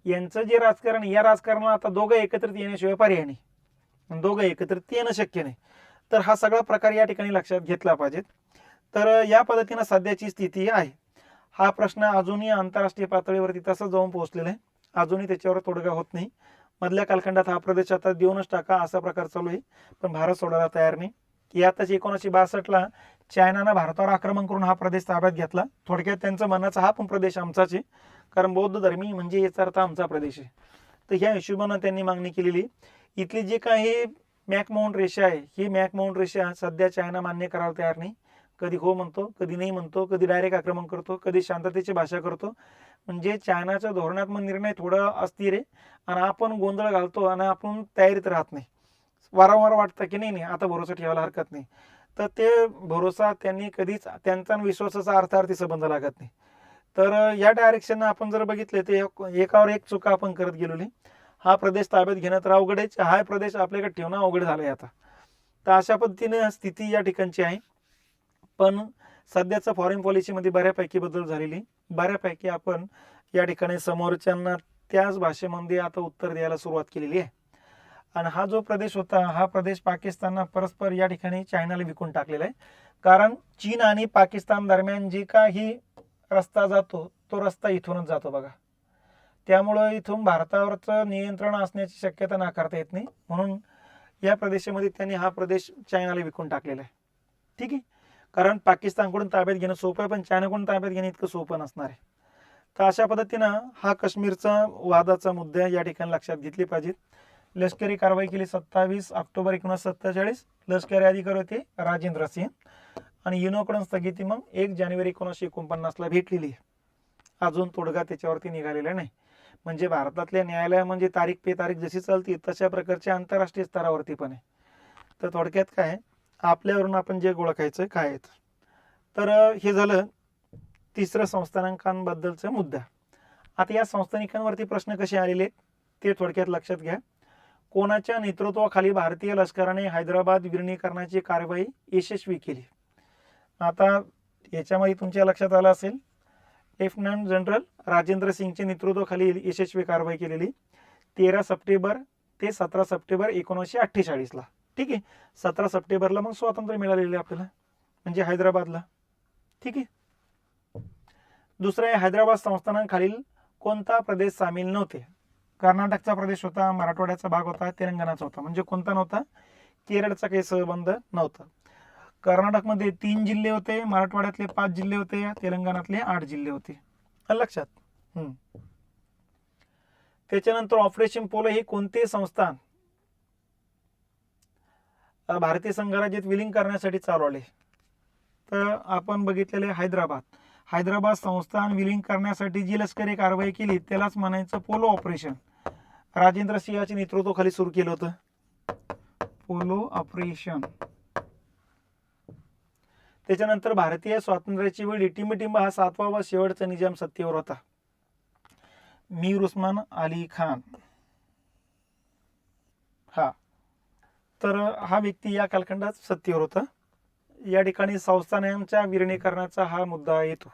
S1: यांचं जे राजकारण, या राजकारणाला आता दोघं एकत्रित येण्याशिवाय पर्याय नाही, दोघं एकत्रित येणं शक्य नाही. तर हा सगळा प्रकार या ठिकाणी लक्षात घेतला पाहिजे. तर या पद्धतीनं सध्याची स्थिती आहे. हा प्रश्न अजूनही आंतरराष्ट्रीय पातळीवरती तसंच जाऊन पोहोचलेला आहे, अजूनही त्याच्यावर तोडगा होत नाही. मधल्या कालखंडात हा प्रदेश आता देऊनच टाका असा प्रकार चालू आहे, पण भारत सोडायला तयार नाही. की आताच 1962ला चायनानं भारतावर आक्रमण करून हा प्रदेश ताब्यात घेतला. थोडक्यात त्यांचं मनाचा हा पण प्रदेश आमचाच आहे, कारण बौद्ध धर्मी म्हणजे याचा अर्थ आमचा प्रदेश आहे. तर ह्या हिशोबानं त्यांनी मागणी केलेली. इथली जी काही मॅकमाउंट रेषा आहे, ही मॅकमाउंट रेषा सध्या चायना मान्य करायला तयार नाही. कधी हो म्हणतो, कधी नाही म्हणतो, कधी डायरेक्ट आक्रमण करतो, कधी शांततेची भाषा करतो. म्हणजे चायनाच्या धोरणात्मक निर्णय थोडं अस्थिर आहे आणि आपण गोंधळ घालतो आणि आपण तयारीत राहत नाही. वारंवार वाटतं की नाही आता भरोसा ठेवायला हरकत नाही, तर ते भरोसा त्यांनी कधीच, त्यांचा विश्वासाचा अर्थार्थी संबंध लागत नाही. तर या डायरेक्शननं आपण जर बघितले तर एकावर एक चुका आपण करत गेलेली. हा प्रदेश ताब्यात घेणं तर अवघड आहे, हा प्रदेश आपल्याकडे ठेवणं अवघड झालं आहे आता. तर अशा पद्धतीने स्थिती या ठिकाणची आहे. पण सध्याचं फॉरेन पॉलिसीमध्ये बऱ्यापैकी बदल झालेली, बऱ्यापैकी आपण या ठिकाणी समोरच्यांना त्याच भाषेमध्ये आता उत्तर द्यायला सुरुवात केलेली आहे. आणि हा जो प्रदेश होता, हा प्रदेश पाकिस्ताननं परस्पर या ठिकाणी चायनाला विकून टाकलेला आहे. कारण चीन आणि पाकिस्तान दरम्यान जी काही रस्ता जातो तो रस्ता इथूनच जातो बघा. त्यामुळं इथून भारतावरचं नियंत्रण असण्याची शक्यता नाकारता येत नाही. म्हणून या प्रदेशामध्ये त्यांनी हा प्रदेश चायनाला विकून टाकलेला आहे. ठीक आहे. कारण पाकिस्तानकडून ताब्यात घेणं सोपं आहे, पण चायनाकडून ताब्यात घेणं इतकं सोपं नसणार आहे. तर अशा पद्धतीनं हा काश्मीरचा वादाचा मुद्दा या ठिकाणी लक्षात घेतली पाहिजेत. लष्करी कारवाई केली 27 ऑक्टोबर 1947. लष्करी अधिकारी होते राजेंद्र सिंह आणि युनोकडून स्थगिती मग 1 जानेवारी 1949ला भेटलेली आहे. अजून तोडगा त्याच्यावरती निघालेला नाही. म्हणजे भारतातल्या न्यायालय म्हणजे तारीख पे तारीख जशी चालते तशा प्रकारच्या आंतरराष्ट्रीय स्तरावरती पण आहे. तर थोडक्यात काय आपल्यावरून आपण जे ओळखायचं काय आहे. तर हे झालं तिसरं संस्थानिकांबद्दलचा मुद्दा. आता या संस्थानिकांवरती प्रश्न कसे आलेले ते थोडक्यात लक्षात घ्या. कोणाच्या नेतृत्वाखाली भारतीय लष्कराने हैदराबाद विलीनीकरणाची कारवाई यशस्वी केली. आता याच्यामध्ये तुमच्या लक्षात आलं असेल लेफ्टनंट जनरल राजेंद्र सिंगच्या नेतृत्वाखाली यशस्वी कारवाई केलेली 13 सप्टेंबर ते 17 सप्टेंबर 1948ला. ठीक आहे. 17 सप्टेंबरला मग स्वातंत्र्य मिळालेलं आपल्याला म्हणजे हैदराबादला. ठीक आहे. दुसरं आहे हैदराबाद संस्थानाखालील कोणता प्रदेश सामील नव्हते. कर्नाटकचा प्रदेश होता, मराठवाड्याचा भाग होता, तेलंगणाचा होता. म्हणजे कोणता नव्हता? केरळचा काही संबंध नव्हता. कर्नाटकमध्ये 3 जिल्हे होते, मराठवाड्यातले 5 जिल्हे होते, तेलंगणातले 8 जिल्हे होते. लक्षात. त्याच्यानंतर ऑपरेशन पोलो हे कोणते संस्थान भारतीय संघराज्यात विलीन करण्यासाठी चालवले? तर आपण बघितलेले हैदराबाद संस्थान विलीन करण्यासाठी जी लष्करी कारवाई केली त्यालाच म्हणायचं पोलो ऑपरेशन. राजेंद्र सिंहाच्या नेतृत्वाखाली सुरू केलं होतं पोलो ऑपरेशन. त्याच्यानंतर भारतीय स्वातंत्र्याची वेळी टिंबटिंब हा 7वा व शेवटचा निजाम सत्तेवर होता. मीर उस्मान अली खान. तर हा व्यक्ती या कालखंडात सत्तेवर होता. या ठिकाणी संस्थानांच्या विलीनीकरणाचा हा मुद्दा येतो.